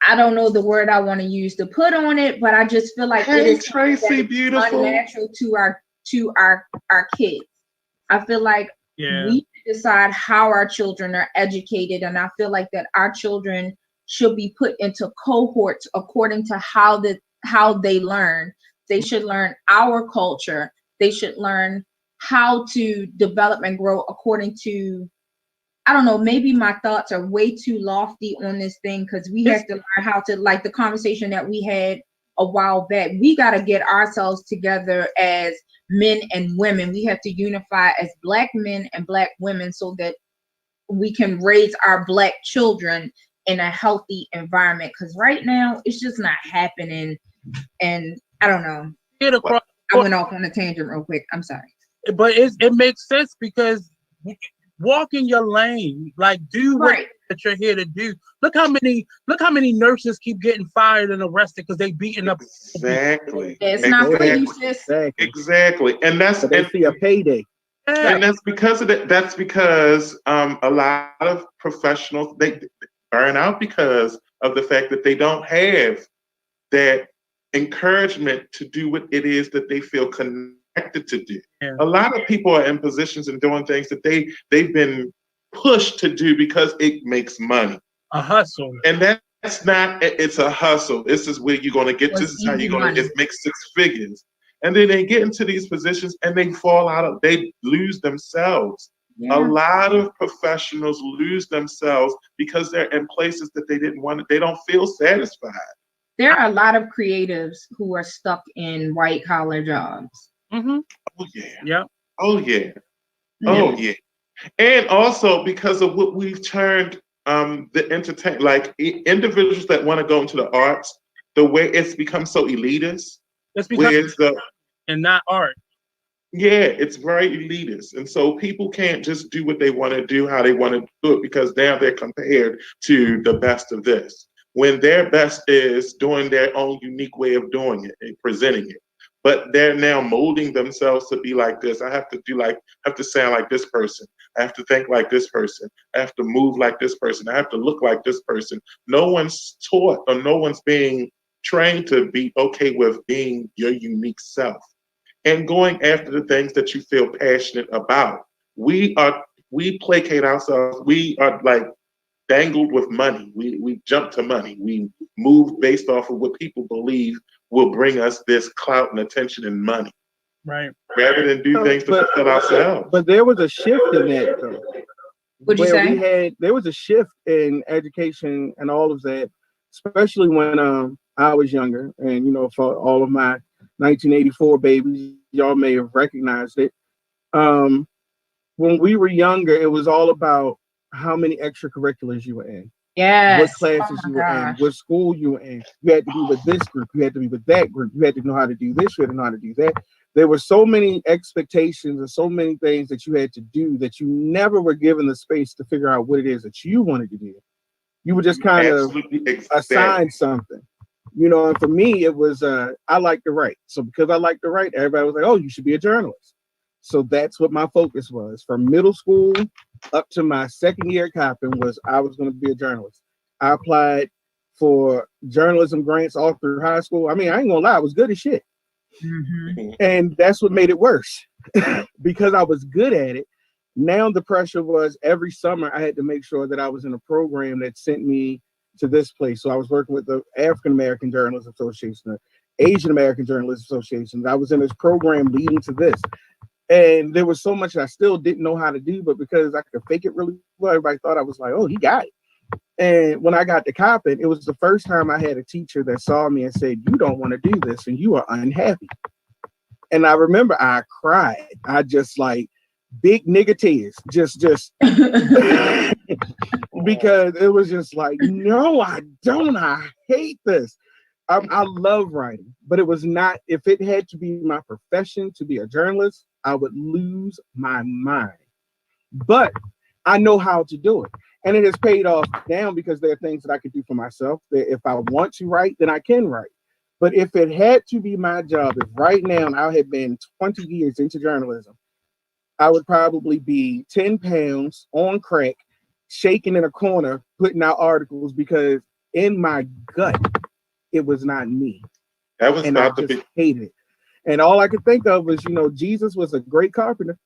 I don't know the word I want to use to put on it, but I just feel like it is Tracy, beautiful, unnatural to our kids. I feel like we decide how our children are educated, and I feel like that our children should be put into cohorts according to how they learn. They should learn our culture. They should learn how to develop and grow according to, I don't know, maybe my thoughts are way too lofty on this thing, because we have to learn how to, like the conversation that we had a while back, we got to get ourselves together as men and women. We have to unify as Black men and Black women so that we can raise our Black children in a healthy environment. Because right now, it's just not happening. And I don't know. I went off on a tangent real quick. I'm sorry. But it makes sense, because walk in your lane. Like, do what Right. that you're here to do. Look how many nurses keep getting fired and arrested because they beating up. Exactly. It's not for you, Exactly. sis. Exactly. Exactly. And that's So they see a payday. Yeah. and that's because of that. That's because a lot of professionals they burn out because of the fact that they don't have that encouragement to do what it is that they feel connected to do. Yeah. A lot of people are in positions and doing things that they've been pushed to do because it makes money. A hustle. And that's not it's a hustle. This is where you're gonna get Was this is how easy you're gonna money. get make six figures. And then they get into these positions and they fall out of they lose themselves. A Yeah. lot of professionals lose themselves because they're in places that they didn't want to, they don't feel satisfied. There are a lot of creatives who are stuck in white collar jobs. Mm-hmm. Oh yeah. Yep. Oh yeah. Oh yeah. And also because of what we've turned the entertain like individuals that want to go into the arts, the way it's become so elitist, It's where because it's the and not art. yeah, it's very elitist. And so people can't just do what they want to do, how they want to do it, because now they're compared to the best of this. When their best is doing their own unique way of doing it and presenting it. But they're now molding themselves to be like this. I have to do like, I have to sound like this person. I have to think like this person. I have to move like this person. I have to look like this person. No one's taught or no one's being trained to be okay with being your unique self and going after the things that you feel passionate about. We placate ourselves. We are like dangled with money. We jump to money. We move based off of what people believe will bring us this clout and attention and money, Right. rather than do things to fulfill ourselves. But there was a shift in that though. What'd you where say? there was a shift in education and all of that, especially when I was younger, and for all of my 1984 babies, y'all may have recognized it. When we were younger, it was all about how many extracurriculars you were in, what Yes. classes Oh you my were in, gosh. what school you were in. You had to be with this group, you had to be with that group, you had to know how to do this, you had to know how to do that. There were so many expectations and so many things that you had to do that you never were given the space to figure out what it is that you wanted to do. You were just kind of Absolutely assigned something. And for me, it was I like to write. So because I like to write, everybody was like, oh, you should be a journalist. So that's what my focus was. From middle school up to my second year at Coppin was I was going to be a journalist. I applied for journalism grants all through high school. I mean, I ain't gonna lie, I was good as shit. Mm-hmm. And that's what made it worse. Because I was good at it. Now the pressure was every summer I had to make sure that I was in a program that sent me to this place. So I was working with the African American Journalists Association, the Asian American Journalists Association. I was in this program leading to this. And there was so much I still didn't know how to do, but because I could fake it really well, everybody thought I was like, oh, he got it. And when I got to Coppin, it was the first time I had a teacher that saw me and said, you don't want to do this and you are unhappy. And I remember I cried. I just like big nigga tears, just because it was just like, no, I don't. I hate this. I love writing, but it was not, if it had to be my profession to be a journalist, I would lose my mind. But I know how to do it. And it has paid off now because there are things that I could do for myself. That if I want to write, then I can write. But if it had to be my job, if right now I had been 20 years into journalism, I would probably be 10 pounds on crack, shaking in a corner, putting out articles because in my gut, it was not me. That was And I about to just be hated it. And all I could think of was, Jesus was a great carpenter,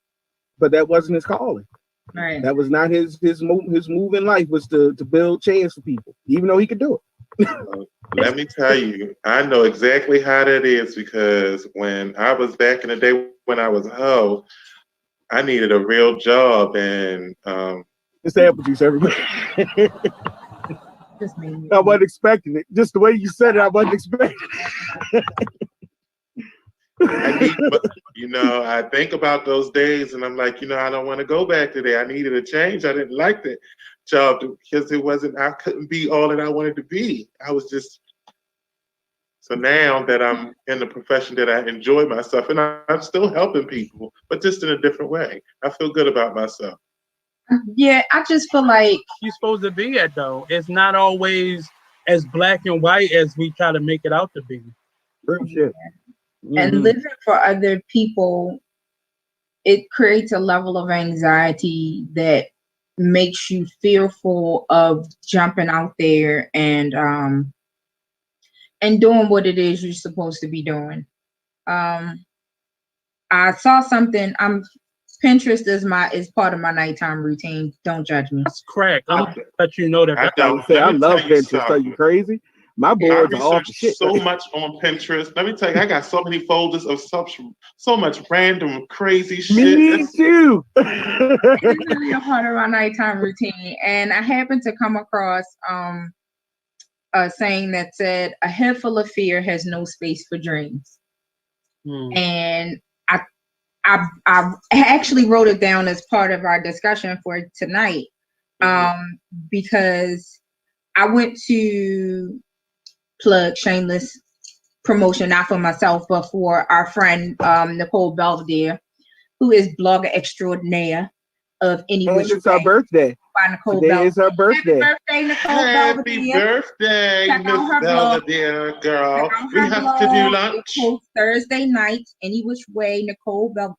but that wasn't his calling. Right. That was not his move in life was to build chairs for people, even though he could do it. Let me tell you, I know exactly how that is because when I was back in the day when I was a hoe, I needed a real job and It's apple juice, everybody. Just made me. I wasn't expecting it. Just the way you said it, I wasn't expecting it. I think about those days and I'm like, I don't want to go back to there. I needed a change. I didn't like that job because I couldn't be all that I wanted to be. I was just, so now that I'm in the profession that I enjoy myself and I'm still helping people, but just in a different way. I feel good about myself. Yeah, I just feel like You're supposed to be at though. It's not always as black and white as we try to make it out to be. Real shit. and Mhm. living for other people, it creates a level of anxiety that makes you fearful of jumping out there and doing what it is you're supposed to be doing. Um, I saw something. Pinterest is part of my nighttime routine. Don't judge me. That's crack. I'm Um, gonna let you know that. I I don't. would say Let I me love tell you Pinterest. Are you something. crazy? My I boards are off the researched shit. so much on Pinterest. Let me tell you, I got so many folders of so much random crazy shit. Me too. it's really a part of my nighttime routine, and I happened to come across a saying that said, "A head full of fear has no space for dreams." Hmm. And I actually wrote it down as part of our discussion for tonight, because I went to plug shameless promotion, not for myself, but for our friend Nicole Belvedere, who is blogger extraordinaire of Any And Which it's our Way birthday. by Nicole Today is her Belvedere. Happy birthday. birthday, Nicole Happy Belvedere. birthday, Check out Miss her blog. Belvedere, Check girl. out We her have to do blog. It lunch. posts Thursday nights, Any Which Way,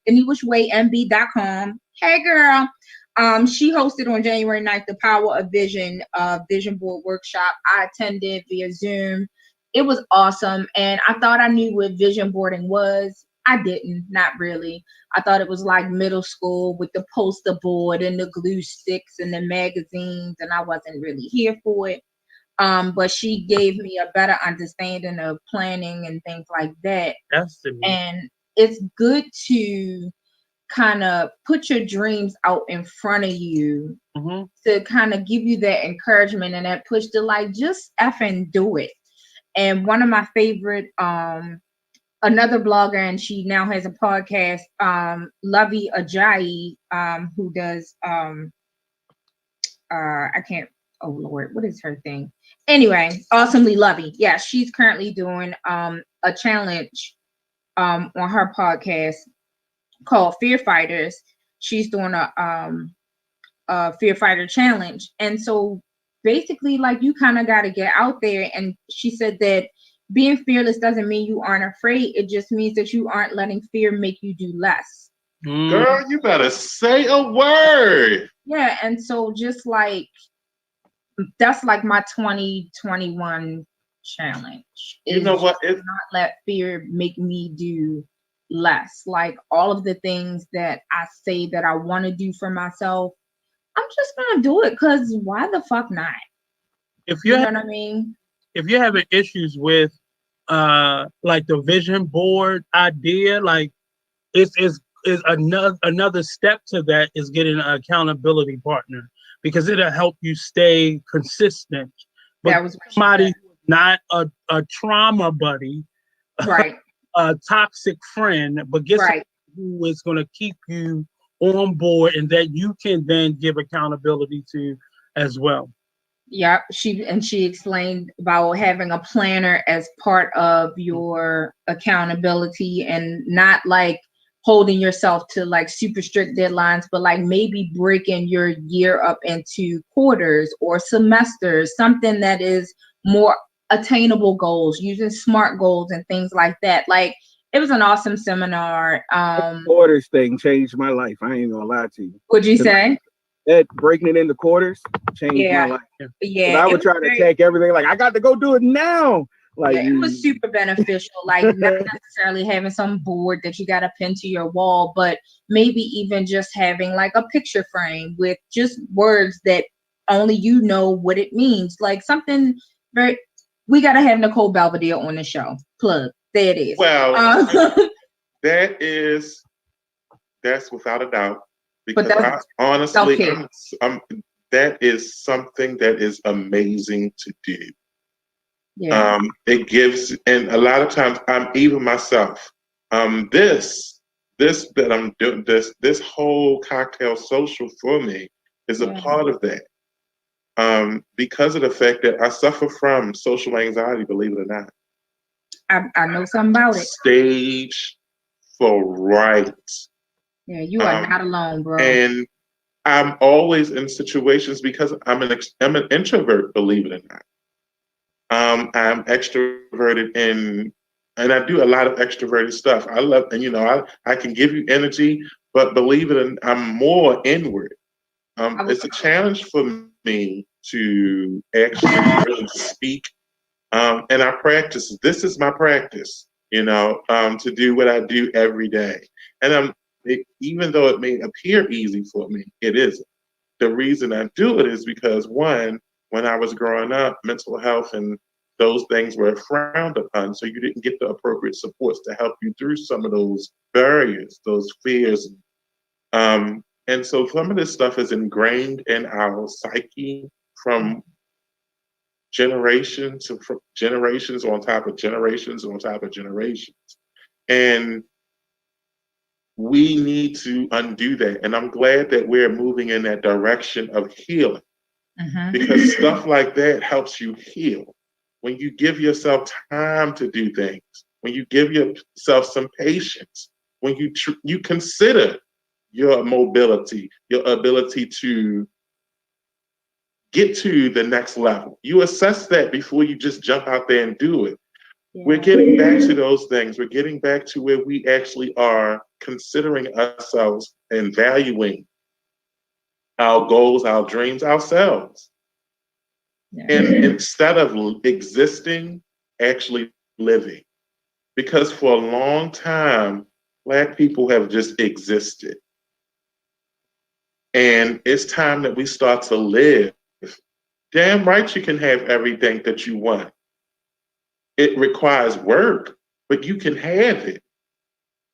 anywhичwaymb.com. Hey girl. She hosted on January 9th the Power of Vision vision board workshop. I attended via Zoom. It was awesome. And I thought I knew what vision boarding was. I didn't, not really. I thought it was like middle school with the poster board and the glue sticks and the magazines, and I wasn't really here for it. But she gave me a better understanding of planning and things like that. That's the me. And it's good to kind of put your dreams out in front of you Hmm. to kind of give you that encouragement and that push to like just effing do it. And one of my favorite another blogger, and she now has a podcast, Lovey Ajayi, who does I can't, oh Lord, what is her thing? Anyway, Awesomely Lovey. Yeah, she's currently doing a challenge on her podcast called Fear Fighters. She's doing a Fear Fighter challenge. And so basically, like, you kind of got to get out there. And she said that being fearless doesn't mean you aren't afraid. It just means that you aren't letting fear make you do less. Girl, you better say a word. Yeah. And so just like, that's like my 2021 challenge. You know what? Not let fear make me do less. Like all of the things that I say that I want to do for myself, I'm just gonna do it because why the fuck not? If You you know what I mean? if you're having issues with like the vision board idea, like is another step to that is getting an accountability partner because it'll help you stay consistent. But That was what she somebody said. who's not a trauma buddy, Right, a toxic friend, but get right. someone who is going to keep you on board and that you can then give accountability to as well. Yep. She explained about having a planner as part of your accountability and not like holding yourself to like super strict deadlines, but like maybe breaking your year up into quarters or semesters, something that is more attainable goals, using SMART goals and things like that. Like it was an awesome seminar. Quarters thing changed my life. I ain't gonna lie to you. Would you say? That breaking it into quarters changed my life. Yeah. I would try to take everything like I got to go do it now. Like yeah, it was super beneficial. Like not necessarily having some board that you got to pin to your wall, but maybe even just having like a picture frame with just words that only you know what it means. Like something very. We got to have Nicole Belvedere on the show. Plug. There it is. Well, that's without a doubt. Because I, honestly, that is something that is amazing to do. Yeah. It gives, and a lot of times I'm even myself. This that I'm doing, this whole cocktail social for me is a part of that. Because of the fact that I suffer from social anxiety, believe it or not. I know something about it. Stage 4. Yeah, you are not alone, bro. And I'm always in situations because I'm an introvert, believe it or not. I'm extroverted and I do a lot of extroverted stuff. I love, and I can give you energy, but believe it or not, I'm more inward. It's a challenge for me to actually really speak. And I practice. This is my practice, to do what I do every day. And even though it may appear easy for me, it isn't. The reason I do it is because, one, when I was growing up, mental health and those things were frowned upon. So you didn't get the appropriate supports to help you through some of those barriers, those fears. And so some of this stuff is ingrained in our psyche from generations on top of generations on top of generations. And we need to undo that. And I'm glad that we're moving in that direction of healing, because stuff like that helps you heal. When you give yourself time to do things, when you give yourself some patience, when you consider your mobility, your ability to get to the next level. You assess that before you just jump out there and do it. Yeah. We're getting back to those things. We're getting back to where we actually are considering ourselves and valuing our goals, our dreams, ourselves. Yeah. And instead of existing, actually living. Because for a long time, Black people have just existed. And it's time that we start to live. Damn right you can have everything that you want. It requires work, but you can have it.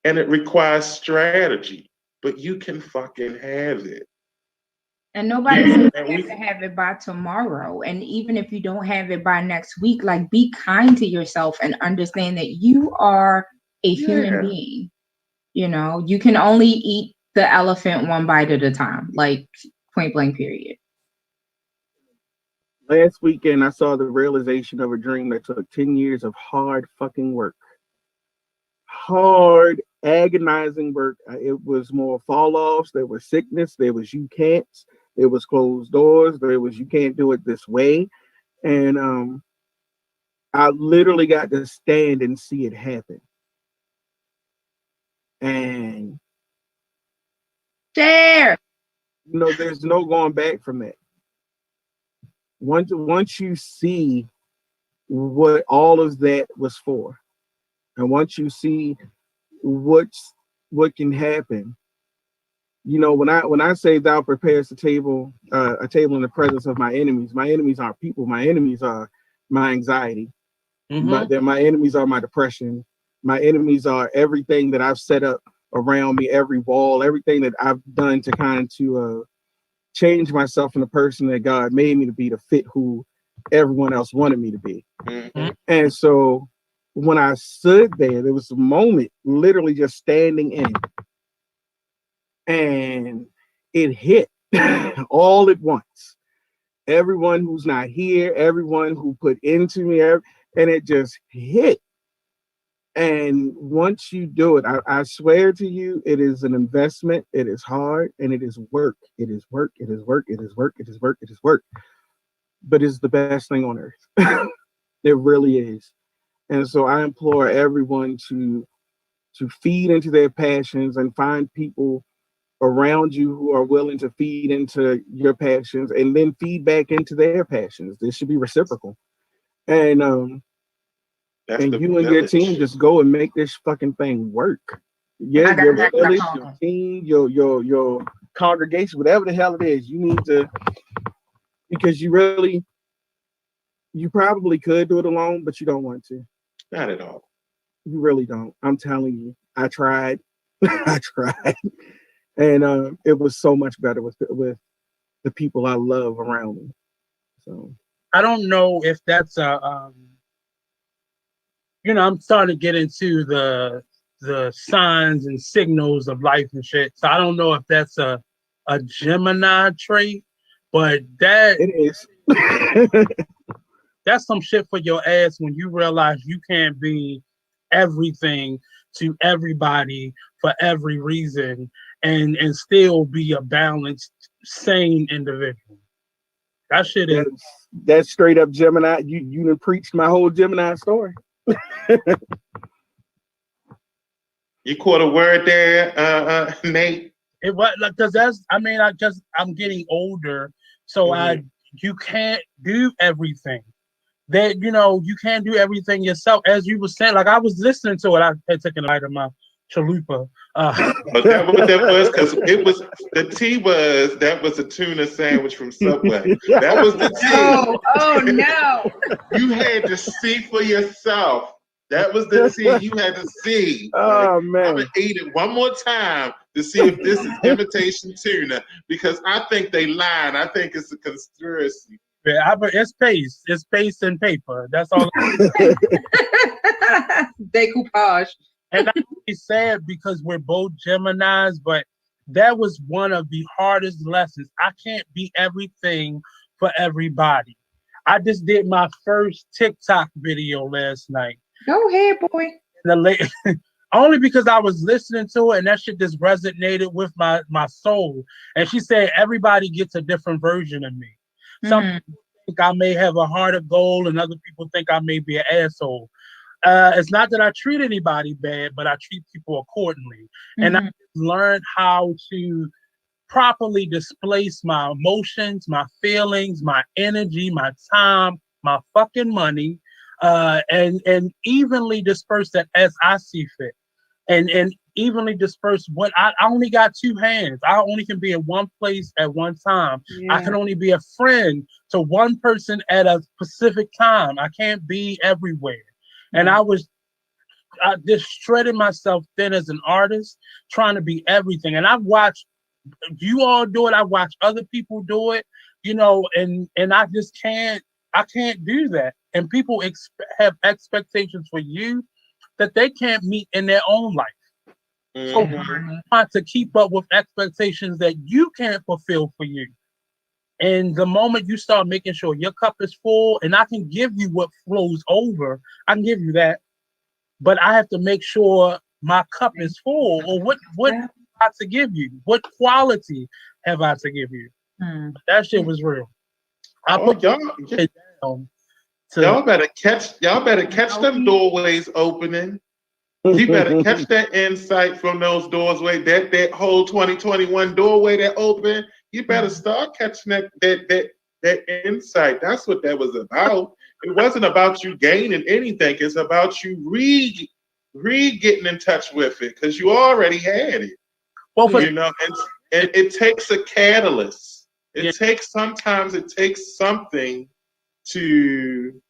And it requires strategy, but you can fucking have it. And nobody says you have to have it by tomorrow. And even if you don't have it by next week, like, be kind to yourself and understand that you are a human being. You can only eat the elephant one bite at a time, like, point blank period. Last weekend, I saw the realization of a dream that took 10 years of hard fucking work. Hard, agonizing work. It was more fall-offs. There was sickness. There was you can't. There was closed doors. There was you can't do it this way. And I literally got to stand and see it happen. And there, there's no going back from that. Once you see what all of that was for, and once you see what can happen, when I say thou prepares a table in the presence of my enemies aren't people. My enemies are my anxiety. But my enemies are my depression. My enemies are everything that I've set up around me, every wall, everything that I've done to kind of change myself in the person that God made me to be, to fit who everyone else wanted me to be. And so when I stood there was a moment, literally just standing in, and it hit all at once. Everyone who's not here, everyone who put into me, and it just hit. And once you do it, I swear to you, it is an investment. It is hard, and it is work. It is work. It is work. It is work. It is work. It is work. But it's the best thing on earth. It really is. And so I implore everyone to feed into their passions and find people around you who are willing to feed into your passions and then feed back into their passions. This should be reciprocal. And you and your team just go and make this fucking thing work. Yeah, your village, your team, your congregation, whatever the hell it is, you need to, because you probably could do it alone, but you don't want to. Not at all. You really don't. I'm telling you, I tried. I tried. And it was so much better with the people I love around me. So I don't know if that's a I'm starting to get into the signs and signals of life and shit. So I don't know if that's a Gemini trait, but that it is. That's some shit for your ass when you realize you can't be everything to everybody for every reason and still be a balanced sane individual. That shit is. That's straight up Gemini. You done preached my whole Gemini story. You caught a word there, Nate? It was like, because I'm getting older, so you can't do everything. That you can't do everything yourself. As you were saying, like I was listening to it, I had taken a light of my chalupa. But that what that was, because it was the tea was that was a tuna sandwich from Subway. That was the tea. Oh no! You had to see for yourself. That was the tea you had to see. Oh man! I'm gonna eat it one more time to see if this is imitation tuna, because I think they lying. I think it's a conspiracy. Yeah, it's paste. It's paste and paper. That's all. Decoupage. And it's sad because we're both Geminis, but that was one of the hardest lessons. I can't be everything for everybody. I just did my first TikTok video last night. Go ahead, boy. Only because I was listening to it and that shit just resonated with my soul. And she said everybody gets a different version of me. Some people think I may have a heart of gold, and other people think I may be an asshole. It's not that I treat anybody bad, but I treat people accordingly. And I learned how to properly displace my emotions, my feelings, my energy, my time, my fucking money, and evenly disperse that as I see fit. And evenly disperse what I only got two hands. I only can be in one place at one time. Yeah. I can only be a friend to one person at a specific time. I can't be everywhere. And I just shredded myself thin as an artist, trying to be everything. And I've watched you all do it. I've watched other people do it, and I just can't do that. And people have expectations for you that they can't meet in their own life. So trying to keep up with expectations that you can't fulfill for you. And the moment you start making sure your cup is full, and I can give you what flows over, I can give you that. But I have to make sure my cup is full, or what have I to give you? What quality have I to give you? That shit was real. Y'all better catch them doorways opening. You better catch that insight from those doorways, that whole 2021 doorway that opened. You better start catching that insight. That's what that was about. It wasn't about you gaining anything. It's about you getting in touch with it, because you already had it. Well, and it takes a catalyst. Sometimes it takes something to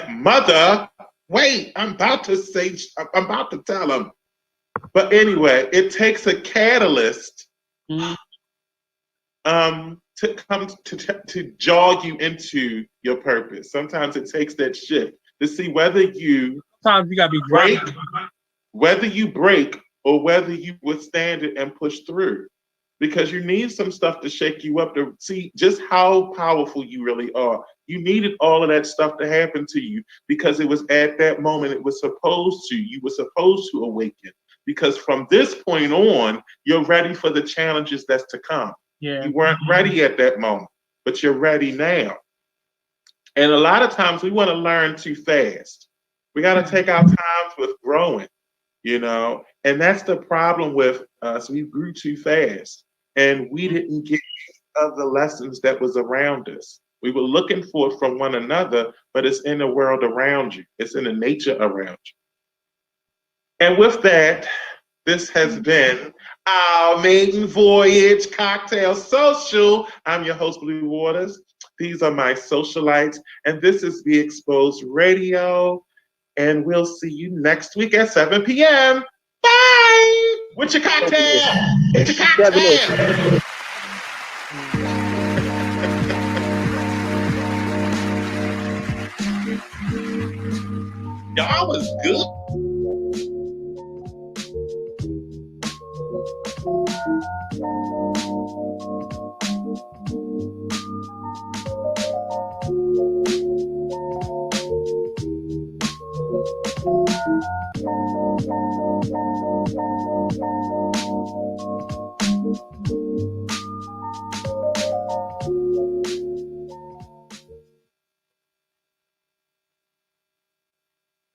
mother. Wait, I'm about to tell him. But anyway, it takes a catalyst to come to jog you into your purpose. Sometimes it takes that shift to see whether you sometimes you gotta be break, whether you break or whether you withstand it and push through. Because you need some stuff to shake you up to see just how powerful you really are. You needed all of that stuff to happen to you, because it was at that moment you were supposed to awaken. Because from this point on, you're ready for the challenges that's to come. Yeah. You weren't ready at that moment, but you're ready now. And a lot of times we want to learn too fast. We got to take our times with growing, and that's the problem with us. We grew too fast, and we didn't get other lessons that was around us. We were looking for it from one another, but it's in the world around you. It's in the nature around you. And with that, this has been our maiden voyage, Kocktail Social. I'm your host, Blue Waters. These are my socialites, and this is Be Exposed Radio. And we'll see you next week at 7 p.m. Bye! With your cocktail! With your cocktail! Y'all was good.